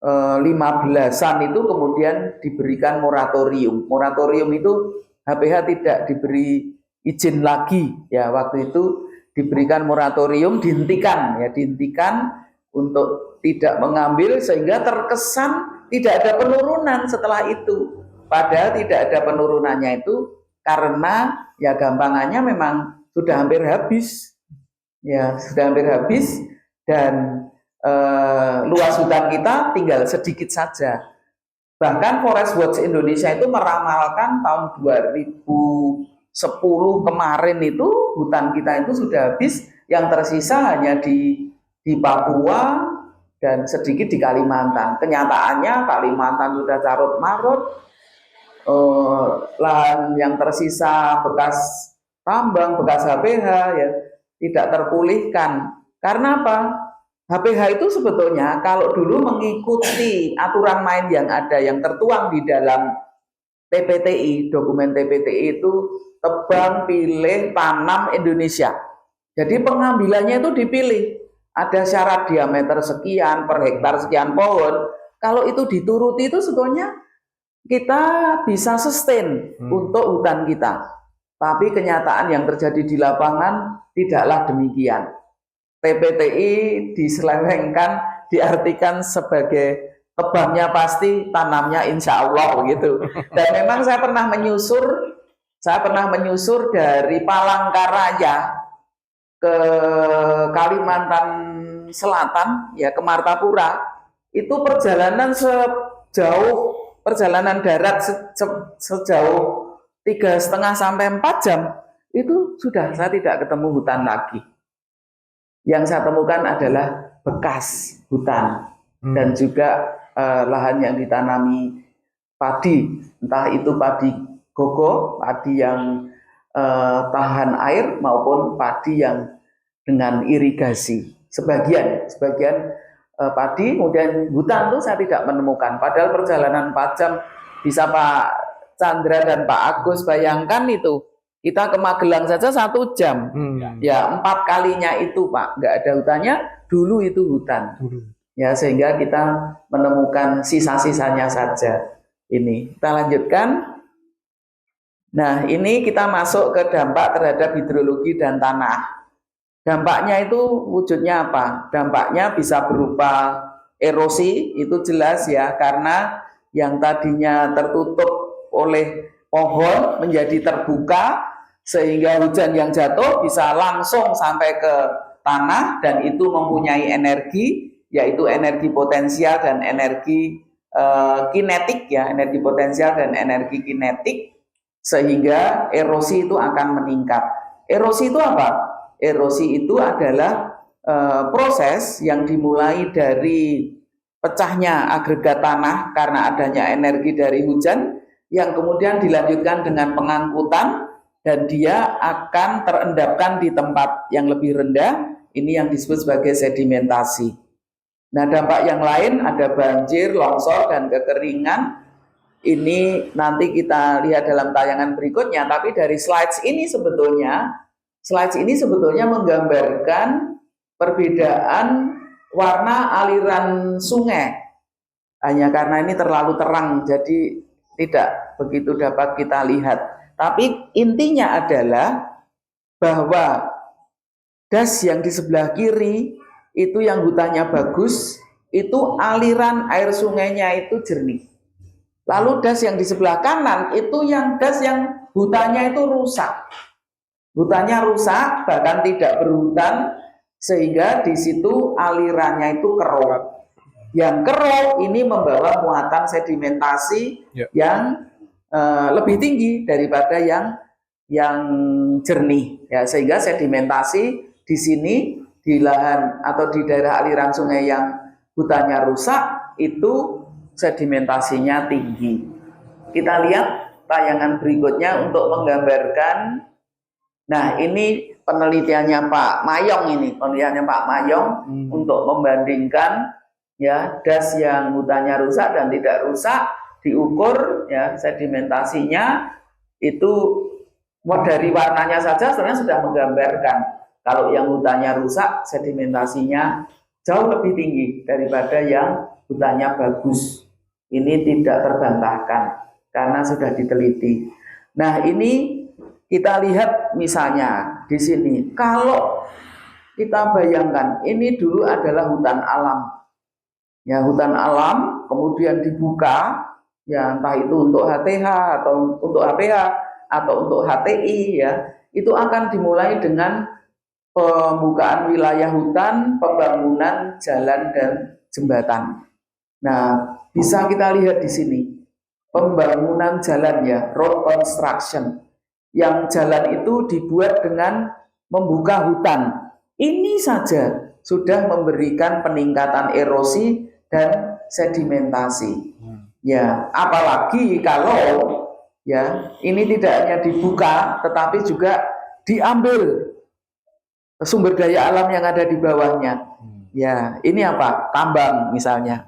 15-an itu kemudian diberikan moratorium. Moratorium itu HPH tidak diberi izin lagi ya, waktu itu diberikan moratorium, dihentikan untuk tidak mengambil, sehingga terkesan tidak ada penurunan setelah itu. Padahal tidak ada penurunannya itu karena ya gampangannya memang sudah hampir habis. Ya, sudah hampir habis dan luas hutan kita tinggal sedikit saja. Bahkan Forest Watch Indonesia itu meramalkan tahun 2010 kemarin itu hutan kita itu sudah habis, yang tersisa hanya di Papua dan sedikit di Kalimantan. Kenyataannya Kalimantan sudah carut marut, lahan yang tersisa bekas tambang, bekas HPH ya tidak terpulihkan. Karena apa? HPH itu sebetulnya kalau dulu mengikuti aturan main yang ada, yang tertuang di dalam TPTI, dokumen TPTI itu tebang, pilih, tanam Indonesia. Jadi pengambilannya itu dipilih. Ada syarat diameter sekian per hektar sekian pohon. Kalau itu dituruti itu sebetulnya kita bisa sustain untuk hutan kita. Tapi kenyataan yang terjadi di lapangan tidaklah demikian. TPTI diselewengkan, diartikan sebagai tebangnya pasti, tanamnya insya Allah begitu. Dan memang saya pernah menyusur dari Palangkaraya ke Kalimantan Selatan ya, ke Martapura. Itu perjalanan darat sejauh 3,5 sampai 4 jam itu sudah saya tidak ketemu hutan lagi. Yang saya temukan adalah bekas hutan dan juga lahan yang ditanami padi, entah itu padi gogo, padi yang tahan air maupun padi yang dengan irigasi. Sebagian padi, kemudian hutan itu saya tidak menemukan. Padahal perjalanan 4 jam, bisa Pak Chandra dan Pak Agus bayangkan itu. Kita ke Magelang saja 1 jam. Ya 4 kalinya itu Pak, nggak ada hutannya. Dulu itu hutan. Ya sehingga kita menemukan sisa-sisanya saja. Ini kita lanjutkan. Nah ini kita masuk ke dampak terhadap hidrologi dan tanah. Dampaknya itu wujudnya apa? Dampaknya bisa berupa erosi, itu jelas ya, karena yang tadinya tertutup oleh pohon menjadi terbuka, sehingga hujan yang jatuh bisa langsung sampai ke tanah dan itu mempunyai energi, yaitu energi potensial dan energi kinetik ya, energi potensial dan energi kinetik, sehingga erosi itu akan meningkat. Erosi itu apa? Erosi itu adalah proses yang dimulai dari pecahnya agregat tanah karena adanya energi dari hujan, yang kemudian dilanjutkan dengan pengangkutan dan dia akan terendapkan di tempat yang lebih rendah. Ini yang disebut sebagai sedimentasi. Nah, dampak yang lain ada banjir, longsor, dan kekeringan. Ini nanti kita lihat dalam tayangan berikutnya. Tapi dari slides ini sebetulnya menggambarkan perbedaan warna aliran sungai. Hanya karena ini terlalu terang, jadi tidak begitu dapat kita lihat. Tapi intinya adalah bahwa das yang di sebelah kiri itu yang hutannya bagus, itu aliran air sungainya itu jernih. Lalu das yang di sebelah kanan itu yang das yang hutannya itu rusak. Hutannya rusak, bahkan tidak berhutan, sehingga di situ alirannya itu keruh. Yang keruh ini membawa muatan sedimentasi yang lebih tinggi daripada yang jernih ya, sehingga sedimentasi di sini di lahan atau di daerah aliran sungai yang hutannya rusak itu sedimentasinya tinggi. Kita lihat tayangan berikutnya untuk menggambarkan. Nah, ini penelitiannya Pak Mayong untuk membandingkan ya das yang hutannya rusak dan tidak rusak, diukur ya sedimentasinya itu dari warnanya saja sebenarnya sudah menggambarkan kalau yang hutannya rusak sedimentasinya jauh lebih tinggi daripada yang hutannya bagus. Ini tidak terbantahkan karena sudah diteliti. Nah, ini kita lihat misalnya di sini. Kalau kita bayangkan ini dulu adalah hutan alam. Ya, hutan alam kemudian dibuka, ya entah itu untuk HTH atau untuk HPH atau untuk HTI, ya itu akan dimulai dengan pembukaan wilayah hutan, pembangunan jalan dan jembatan. Nah, bisa kita lihat di sini pembangunan jalan, ya, road construction, yang jalan itu dibuat dengan membuka hutan. Ini saja sudah memberikan peningkatan erosi dan sedimentasi. Ya, apalagi kalau ya ini tidak hanya dibuka tetapi juga diambil sumber daya alam yang ada di bawahnya. Ya, ini apa? Tambang misalnya.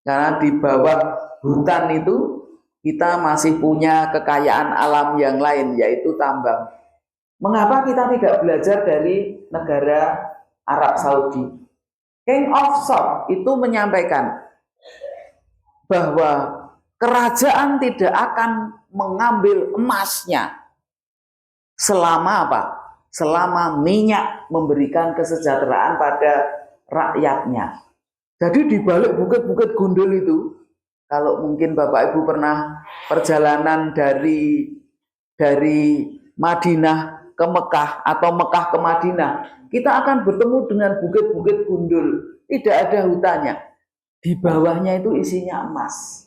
Karena di bawah hutan itu kita masih punya kekayaan alam yang lain, yaitu tambang. Mengapa kita tidak belajar dari negara Arab Saudi? King of Saud itu menyampaikan bahwa kerajaan tidak akan mengambil emasnya selama apa? Selama minyak memberikan kesejahteraan pada rakyatnya. Jadi di balik bukit-bukit gundul itu, kalau mungkin Bapak Ibu pernah perjalanan dari Madinah ke Mekah atau Mekah ke Madinah, kita akan bertemu dengan bukit-bukit gundul, tidak ada hutannya. Di bawahnya itu isinya emas.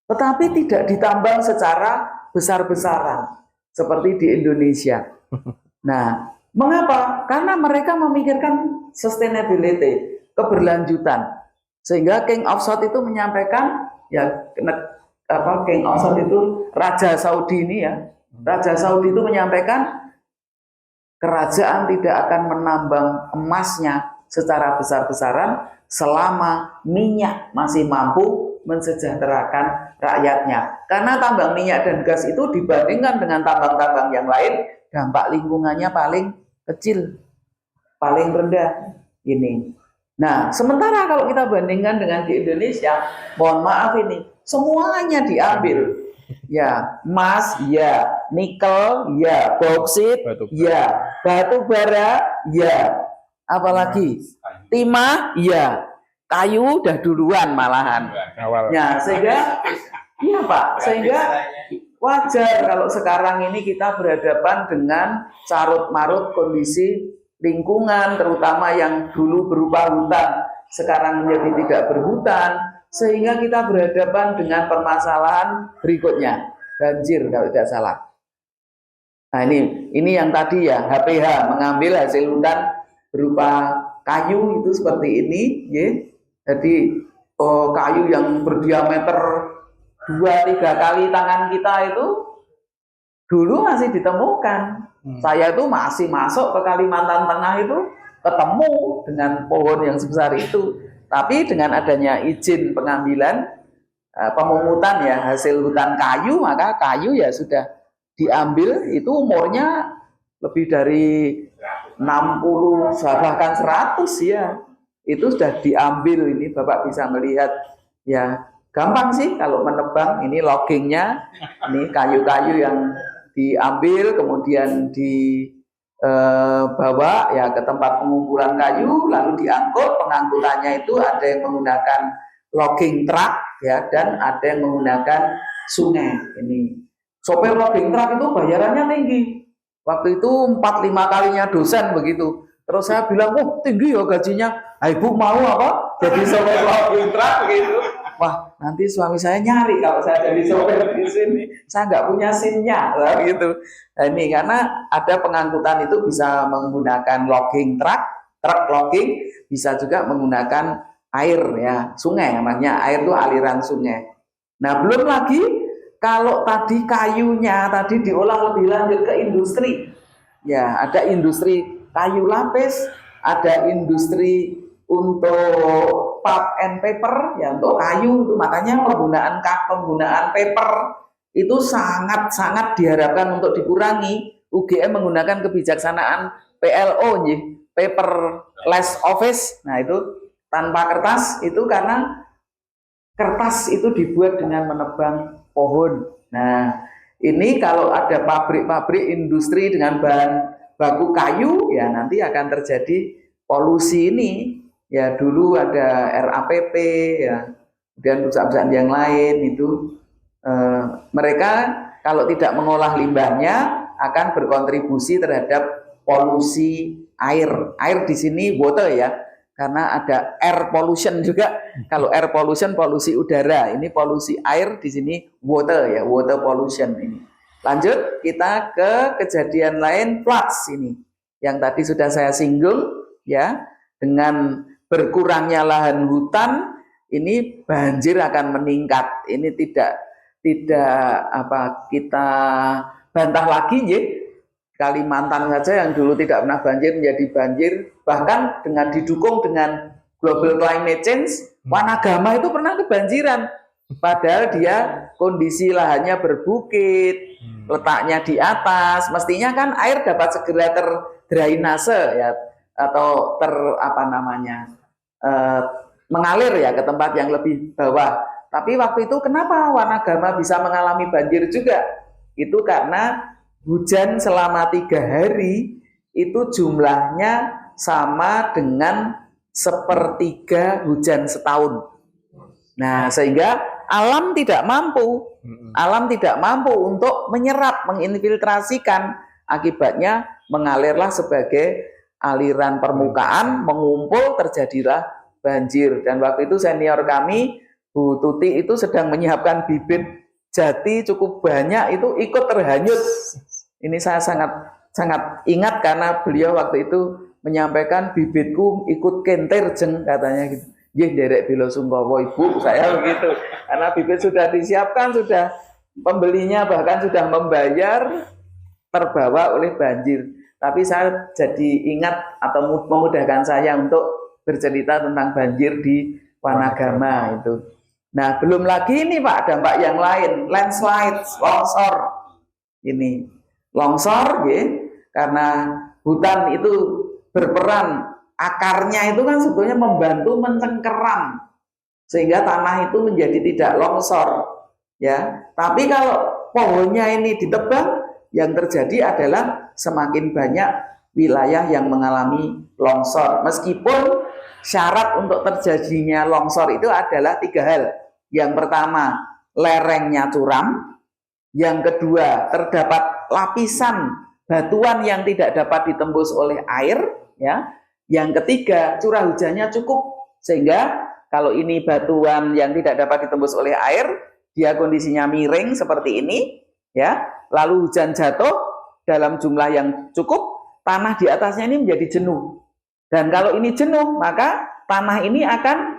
Tetapi tidak ditambang secara besar-besaran seperti di Indonesia. Nah, mengapa? Karena mereka memikirkan sustainability, keberlanjutan. Sehingga King of Saud itu menyampaikan, ya King of Saud itu Raja Saudi ini, ya. Raja Saudi itu menyampaikan kerajaan tidak akan menambang emasnya secara besar-besaran selama minyak masih mampu mensejahterakan rakyatnya. Karena tambang minyak dan gas itu dibandingkan dengan tambang-tambang yang lain, dampak lingkungannya paling kecil, paling rendah ini. Nah, sementara kalau kita bandingkan dengan di Indonesia, mohon maaf ini, semuanya diambil. Ya, emas, ya, nikel, ya, bauksit, ya, batu bara, ya, apalagi timah, ya, kayu udah duluan malahan. Ya, sehingga iya Pak, sehingga wajar kalau sekarang ini kita berhadapan dengan carut-marut kondisi lingkungan, terutama yang dulu berupa hutan, sekarang menjadi tidak berhutan, sehingga kita berhadapan dengan permasalahan berikutnya, banjir kalau tidak salah. Nah, ini yang tadi ya, HPH, mengambil hasil hutan berupa kayu itu seperti ini, ya. Jadi kayu yang berdiameter 2-3 kali tangan kita itu dulu masih ditemukan. Saya itu masih masuk ke Kalimantan Tengah itu ketemu dengan pohon yang sebesar itu. Tapi dengan adanya izin pengambilan pemungutan ya hasil hutan kayu, maka kayu ya sudah diambil, itu umurnya lebih dari 60 bahkan 100 ya. Itu sudah diambil. Ini Bapak bisa melihat ya, gampang sih kalau menebang. Ini loggingnya, ini kayu-kayu yang diambil kemudian dibawa ya ke tempat pengumpulan kayu, lalu diangkut. Pengangkutannya itu ada yang menggunakan logging truck ya, dan ada yang menggunakan sungai. Ini sopir logging truck itu bayarannya tinggi. Waktu itu 4-5 kalinya dosen begitu. Terus saya bilang, oh tinggi ya gajinya. Ibu mau apa? Jadi sopir logging truck gitu. Wah, nanti suami saya nyari kalau saya jadi sopir di sini. Saya nggak punya SIM-nya, gitu. Nah, ini karena ada pengangkutan itu bisa menggunakan logging truck logging, bisa juga menggunakan air ya, sungai namanya. Air itu aliran sungai. Nah, belum lagi kalau tadi kayunya tadi diolah lebih lanjut ke industri. Ya, ada industri kayu lapis, ada industri untuk pulp and paper ya, untuk kayu itu. Makanya penggunaan paper itu sangat diharapkan untuk dikurangi. UGM menggunakan kebijaksanaan PLO nih, paperless office. Nah, itu tanpa kertas itu karena kertas itu dibuat dengan menebang pohon. Nah, ini kalau ada pabrik-pabrik industri dengan bahan baku kayu, ya nanti akan terjadi polusi ini. Ya dulu ada RAPP, ya kemudian perusahaan-perusahaan yang lain itu mereka kalau tidak mengolah limbahnya akan berkontribusi terhadap polusi air. Air di sini water ya, karena ada air pollution juga. Kalau air pollution polusi udara, ini polusi air di sini water ya, water pollution ini. Lanjut kita ke kejadian lain floods ini. Yang tadi sudah saya singgung ya, dengan berkurangnya lahan hutan ini banjir akan meningkat. Ini tidak kita bantah lagi ya. Kalimantan saja yang dulu tidak pernah banjir menjadi banjir, bahkan dengan didukung dengan global climate change, Wanagama itu pernah kebanjiran. Padahal dia kondisi lahannya berbukit, letaknya di atas, mestinya kan air dapat segera terdrainase ya, atau mengalir ya ke tempat yang lebih bawah. Tapi waktu itu kenapa Wanagama bisa mengalami banjir juga? Itu karena hujan selama 3 hari itu jumlahnya sama dengan 1/3 hujan setahun. Nah, sehingga alam tidak mampu untuk menyerap, menginfiltrasikan. Akibatnya mengalirlah sebagai aliran permukaan, mengumpul, terjadilah banjir. Dan waktu itu senior kami, Bu Tuti itu sedang menyiapkan bibit jati cukup banyak, itu ikut terhanyut. Ini saya sangat ingat karena beliau waktu itu menyampaikan bibitku ikut kentir jeng katanya gitu. Nggih nderek bela sungkawa Ibu, saya begitu. Karena bibit sudah disiapkan, sudah pembelinya bahkan sudah membayar, terbawa oleh banjir. Tapi saya jadi ingat atau memudahkan saya untuk bercerita tentang banjir di Wanagama itu. Nah, belum lagi ini Pak, dampak yang lain, landslide, longsor. Ini longsor ya, karena hutan itu berperan, akarnya itu kan sebetulnya membantu mencengkeram sehingga tanah itu menjadi tidak longsor ya. Tapi kalau pohonnya ini ditebang, yang terjadi adalah semakin banyak wilayah yang mengalami longsor. Meskipun syarat untuk terjadinya longsor itu adalah 3 hal. Yang pertama, lerengnya curam. Yang kedua, terdapat lapisan batuan yang tidak dapat ditembus oleh air ya. Yang ketiga, curah hujannya cukup sehingga kalau ini batuan yang tidak dapat ditembus oleh air, dia kondisinya miring seperti ini ya. Lalu hujan jatuh dalam jumlah yang cukup, tanah di atasnya ini menjadi jenuh. Dan kalau ini jenuh, maka tanah ini akan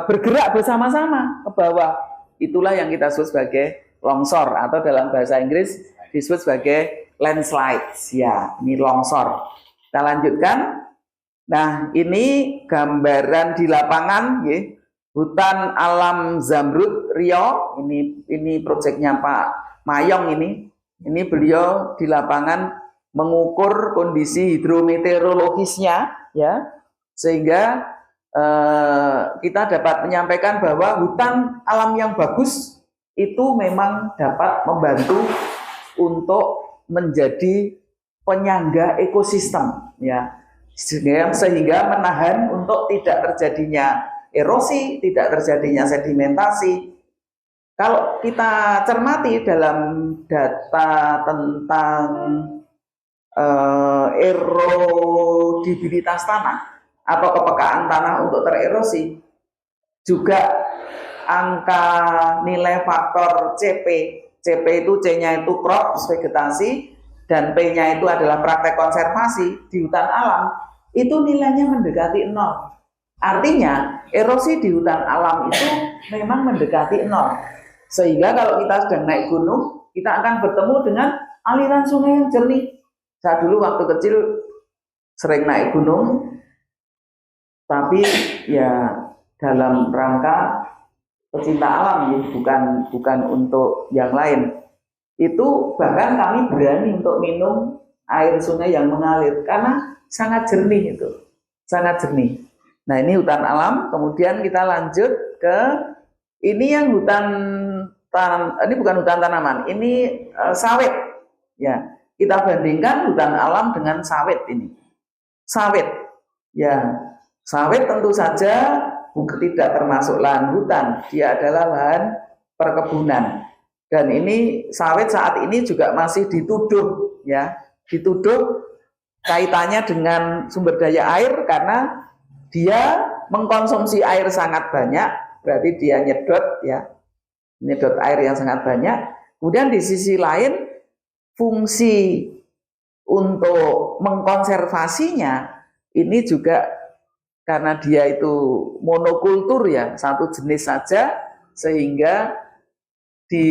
bergerak bersama-sama ke bawah. Itulah yang kita sebut sebagai longsor atau dalam bahasa Inggris disebut sebagai landslides. Ya, ini longsor. Kita lanjutkan. Nah, ini gambaran di lapangan ya. Hutan Alam Zamrud Riau. Ini proyeknya Pak Mayong ini. Ini beliau di lapangan mengukur kondisi hidrometeorologisnya ya. Sehingga kita dapat menyampaikan bahwa hutan alam yang bagus itu memang dapat membantu untuk menjadi penyangga ekosistem ya, sehingga menahan untuk tidak terjadinya erosi, tidak terjadinya sedimentasi. Kalau kita cermati dalam data tentang erodibilitas tanah atau kepekaan tanah untuk tererosi, juga angka nilai faktor CP. CP itu C-nya itu crops, vegetasi, dan P-nya itu adalah praktek konservasi di hutan alam, itu nilainya mendekati 0. Artinya erosi di hutan alam itu memang mendekati 0. Sehingga kalau kita sedang naik gunung, kita akan bertemu dengan aliran sungai yang jernih. Saya dulu waktu kecil sering naik gunung, tapi ya dalam rangka pecinta alam ya, bukan untuk yang lain. Itu bahkan kami berani untuk minum air sungai yang mengalir karena sangat jernih itu, sangat jernih. Nah, ini hutan alam. Kemudian kita lanjut ke Ini yang hutan ini bukan hutan tanaman, ini sawit. Ya, kita bandingkan hutan alam dengan sawit ini. Sawit, ya, sawit tentu saja tidak termasuk lahan hutan, dia adalah lahan perkebunan. Dan ini sawit saat ini juga masih dituduh, ya, dituduh kaitannya dengan sumber daya air karena dia mengkonsumsi air sangat banyak, berarti dia nyedot, ya, nyedot air yang sangat banyak. Kemudian di sisi lain fungsi untuk mengkonservasinya ini juga karena dia itu monokultur, ya, satu jenis saja, sehingga di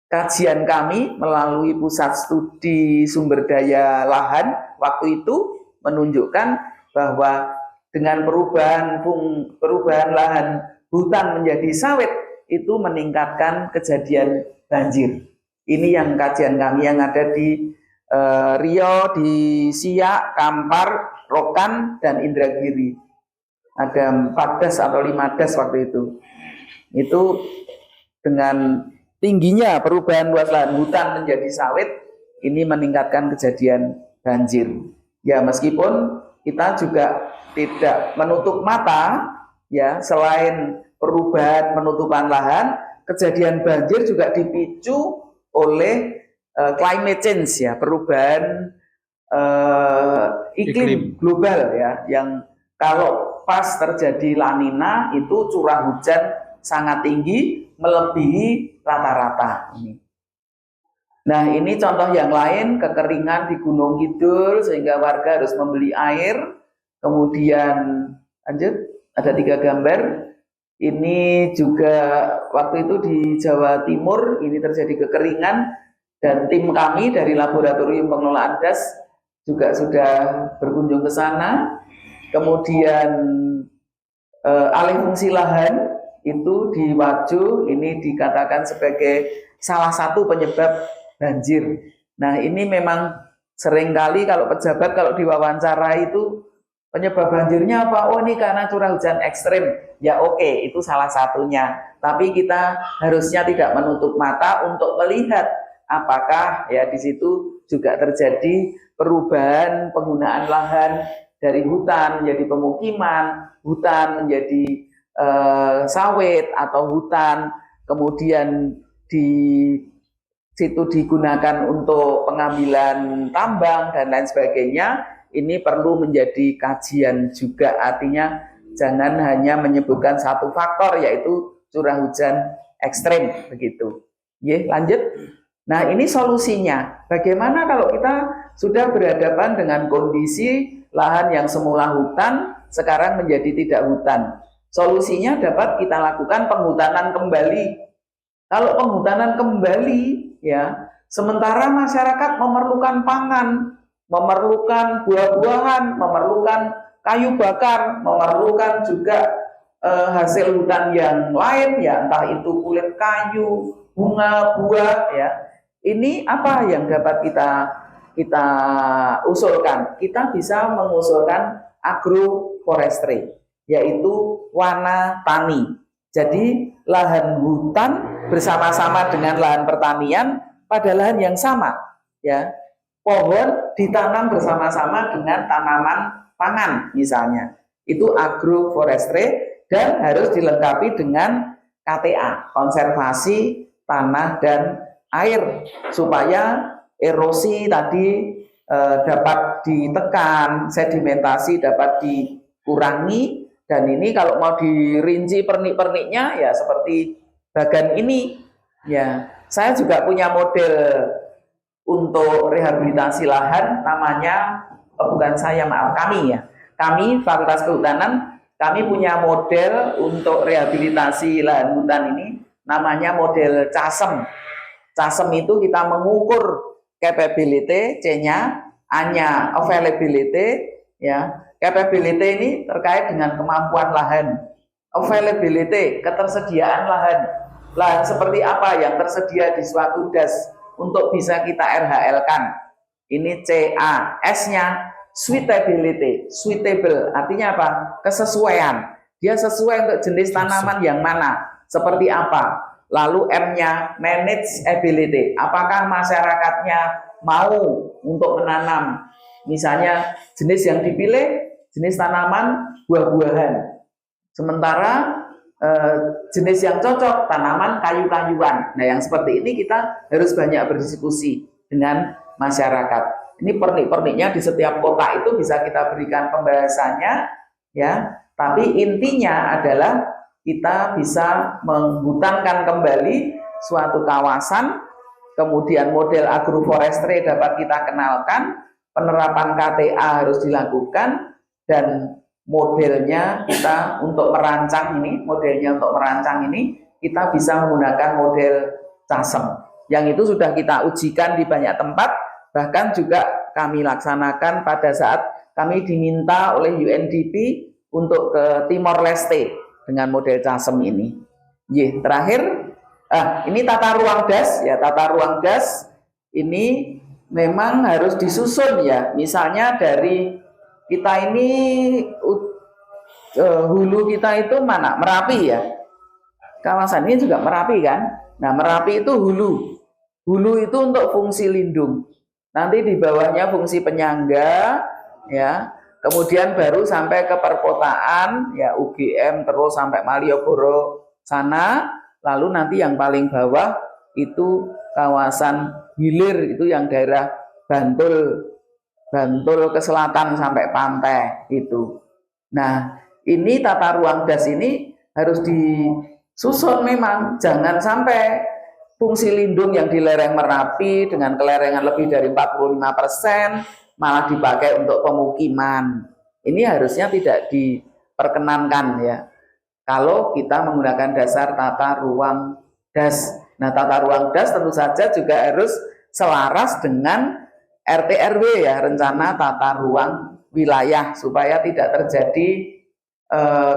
kajian kami melalui pusat studi sumber daya lahan waktu itu menunjukkan bahwa dengan perubahan lahan hutan menjadi sawit itu meningkatkan kejadian banjir. Ini yang kajian kami yang ada di Riau, di Siak, Kampar, Rokan, dan Indragiri. Ada 4 das atau 5 das waktu itu. Itu dengan tingginya perubahan luas lahan hutan menjadi sawit, ini meningkatkan kejadian banjir. Ya, meskipun kita juga tidak menutup mata, ya, selain perubahan penutupan lahan, kejadian banjir juga dipicu oleh climate change, ya, perubahan iklim global, ya, yang kalau pas terjadi La Nina itu curah hujan sangat tinggi melebihi rata-rata ini. Nah, ini contoh yang lain, kekeringan di Gunung Kidul sehingga warga harus membeli air. Kemudian lanjut, ada 3 gambar. Ini juga waktu itu di Jawa Timur ini terjadi kekeringan. Dan tim kami dari Laboratorium Pengelolaan Das juga sudah berkunjung ke sana. Kemudian alih fungsi lahan itu di Wajo ini dikatakan sebagai salah satu penyebab banjir. Nah, ini memang seringkali kalau pejabat kalau diwawancara itu penyebab banjirnya apa? Oh, ini karena curah hujan ekstrim. Ya, oke, itu salah satunya. Tapi kita harusnya tidak menutup mata untuk melihat apakah, ya, di situ juga terjadi perubahan penggunaan lahan dari hutan menjadi pemukiman, hutan menjadi sawit atau hutan, kemudian di situ digunakan untuk pengambilan tambang dan lain sebagainya. Ini perlu menjadi kajian juga, artinya jangan hanya menyebutkan satu faktor yaitu curah hujan ekstrim begitu. Ye, lanjut. Nah, ini solusinya. Bagaimana kalau kita sudah berhadapan dengan kondisi lahan yang semula hutan sekarang menjadi tidak hutan? Solusinya dapat kita lakukan penghutanan kembali. Kalau penghutanan kembali, ya, sementara masyarakat memerlukan pangan, memerlukan buah-buahan, memerlukan kayu bakar, memerlukan juga hasil hutan yang lain, ya, entah itu kulit kayu, bunga, buah, ya. Ini apa yang dapat kita usulkan? Kita bisa mengusulkan agroforestry, yaitu wana tani. Jadi lahan hutan bersama-sama dengan lahan pertanian pada lahan yang sama, ya. Pohon ditanam bersama-sama dengan tanaman pangan misalnya. Itu agroforestry dan harus dilengkapi dengan KTA, konservasi tanah dan air, supaya erosi tadi dapat ditekan, sedimentasi dapat dikurangi. Dan ini kalau mau dirinci pernik-perniknya, ya seperti bagan ini, ya. Saya juga punya model untuk rehabilitasi lahan, namanya bukan saya, maaf, kami, ya. Kami Fakultas Kehutanan, kami punya model untuk rehabilitasi lahan hutan ini, namanya model CASEM. CASEM itu kita mengukur capability, C-nya, A-nya availability, ya. Capability ini terkait dengan kemampuan lahan. Availability, ketersediaan lahan. Lahan seperti apa yang tersedia di suatu das untuk bisa kita RHL-kan. Ini CA. S-nya suitability, suitable, artinya apa? Kesesuaian. dia sesuai untuk jenis tanaman yang mana, seperti apa. Lalu M-nya manageability, apakah masyarakatnya mau untuk menanam, misalnya jenis yang dipilih jenis tanaman buah-buahan, sementara jenis yang cocok tanaman kayu-kayuan. Nah, yang seperti ini kita harus banyak berdiskusi dengan masyarakat. Ini pernik-perniknya di setiap kota itu bisa kita berikan pembahasannya, ya. Tapi intinya adalah kita bisa menghutankan kembali suatu kawasan, kemudian model agroforestry dapat kita kenalkan, penerapan KTA harus dilakukan, dan modelnya kita untuk merancang ini, kita bisa menggunakan model CASM. Yang itu sudah kita ujikan di banyak tempat, bahkan juga kami laksanakan pada saat kami diminta oleh UNDP untuk ke Timor Leste dengan model CASM ini. Terakhir, ini tata ruang das, ya, tata ruang das ini memang harus disusun, ya. Misalnya dari kita ini hulu kita itu mana? Merapi, ya. Kawasan ini juga Merapi kan. Nah, Merapi itu hulu. Hulu itu untuk fungsi lindung. Nanti di bawahnya fungsi penyangga, ya. Kemudian baru sampai ke perkotaan, ya, UGM terus sampai Malioboro sana. Lalu nanti yang paling bawah itu kawasan hilir, itu yang daerah Bantul ke selatan sampai pantai itu. Nah, ini tata ruang das ini harus disusun memang, jangan sampai fungsi lindung yang di lereng Merapi dengan kelerengan lebih dari 45% malah dipakai untuk pemukiman. Ini harusnya tidak diperkenankan, ya, kalau kita menggunakan dasar tata ruang das. Nah, tata ruang das tentu saja juga harus selaras dengan RT RW, ya, rencana tata ruang wilayah, supaya tidak terjadi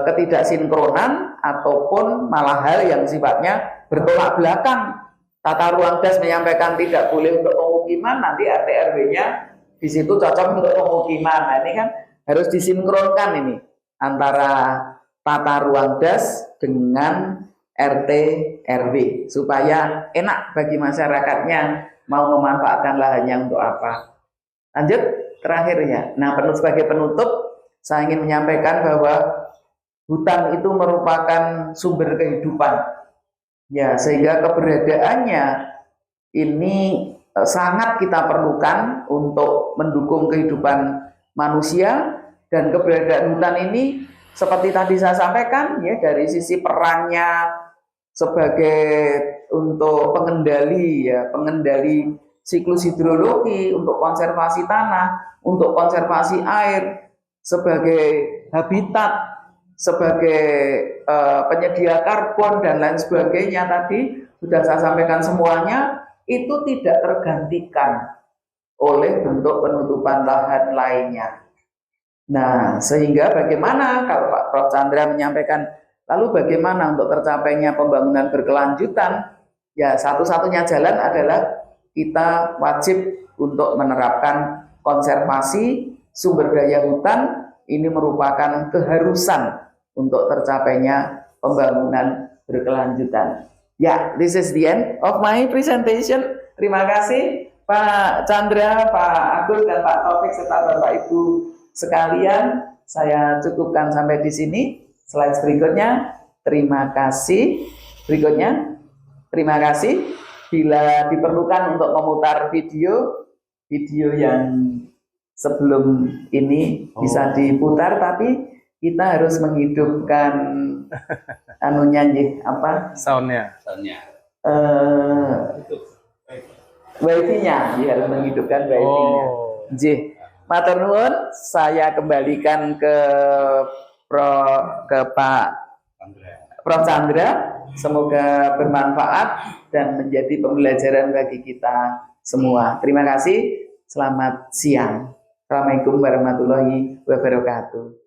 ketidaksinkronan ataupun malah hal yang sifatnya bertolak belakang. Tata ruang das menyampaikan tidak boleh untuk pemukiman, nanti RT RW-nya di situ cocok untuk pemukiman. Nah, ini kan harus disinkronkan ini antara tata ruang das dengan RT RW supaya enak bagi masyarakatnya mau memanfaatkan lahannya untuk apa. Lanjut terakhirnya. Nah, sebagai penutup saya ingin menyampaikan bahwa hutan itu merupakan sumber kehidupan, ya, sehingga keberadaannya ini sangat kita perlukan untuk mendukung kehidupan manusia. Dan keberadaan hutan ini seperti tadi saya sampaikan, ya, dari sisi perannya sebagai untuk pengendali, ya, pengendali siklus hidrologi, untuk konservasi tanah, untuk konservasi air, sebagai habitat, sebagai penyedia karbon dan lain sebagainya, tadi sudah saya sampaikan semuanya, itu tidak tergantikan oleh bentuk penutupan lahan lainnya. Nah, sehingga bagaimana kalau Pak Prof. Chandra menyampaikan, lalu bagaimana untuk tercapainya pembangunan berkelanjutan? Ya, satu-satunya jalan adalah kita wajib untuk menerapkan konservasi sumber daya hutan. Ini merupakan keharusan untuk tercapainya pembangunan berkelanjutan. Ya, this is the end of my presentation. Terima kasih Pak Chandra, Pak Agus, dan Pak Taufik serta Bapak Ibu sekalian. Saya cukupkan sampai di sini. Slide berikutnya. Terima kasih. Berikutnya. Terima kasih. Bila diperlukan untuk memutar video yang sebelum ini bisa diputar, tapi kita harus menghidupkan anunya, apa? Soundnya. Wifi-nya, harus menghidupkan wifi-nya. Matur nuwun, saya kembalikan ke Pak Prof. Chandra. Semoga bermanfaat dan menjadi pembelajaran bagi kita semua. Terima kasih. Selamat siang. Assalamualaikum warahmatullahi wabarakatuh.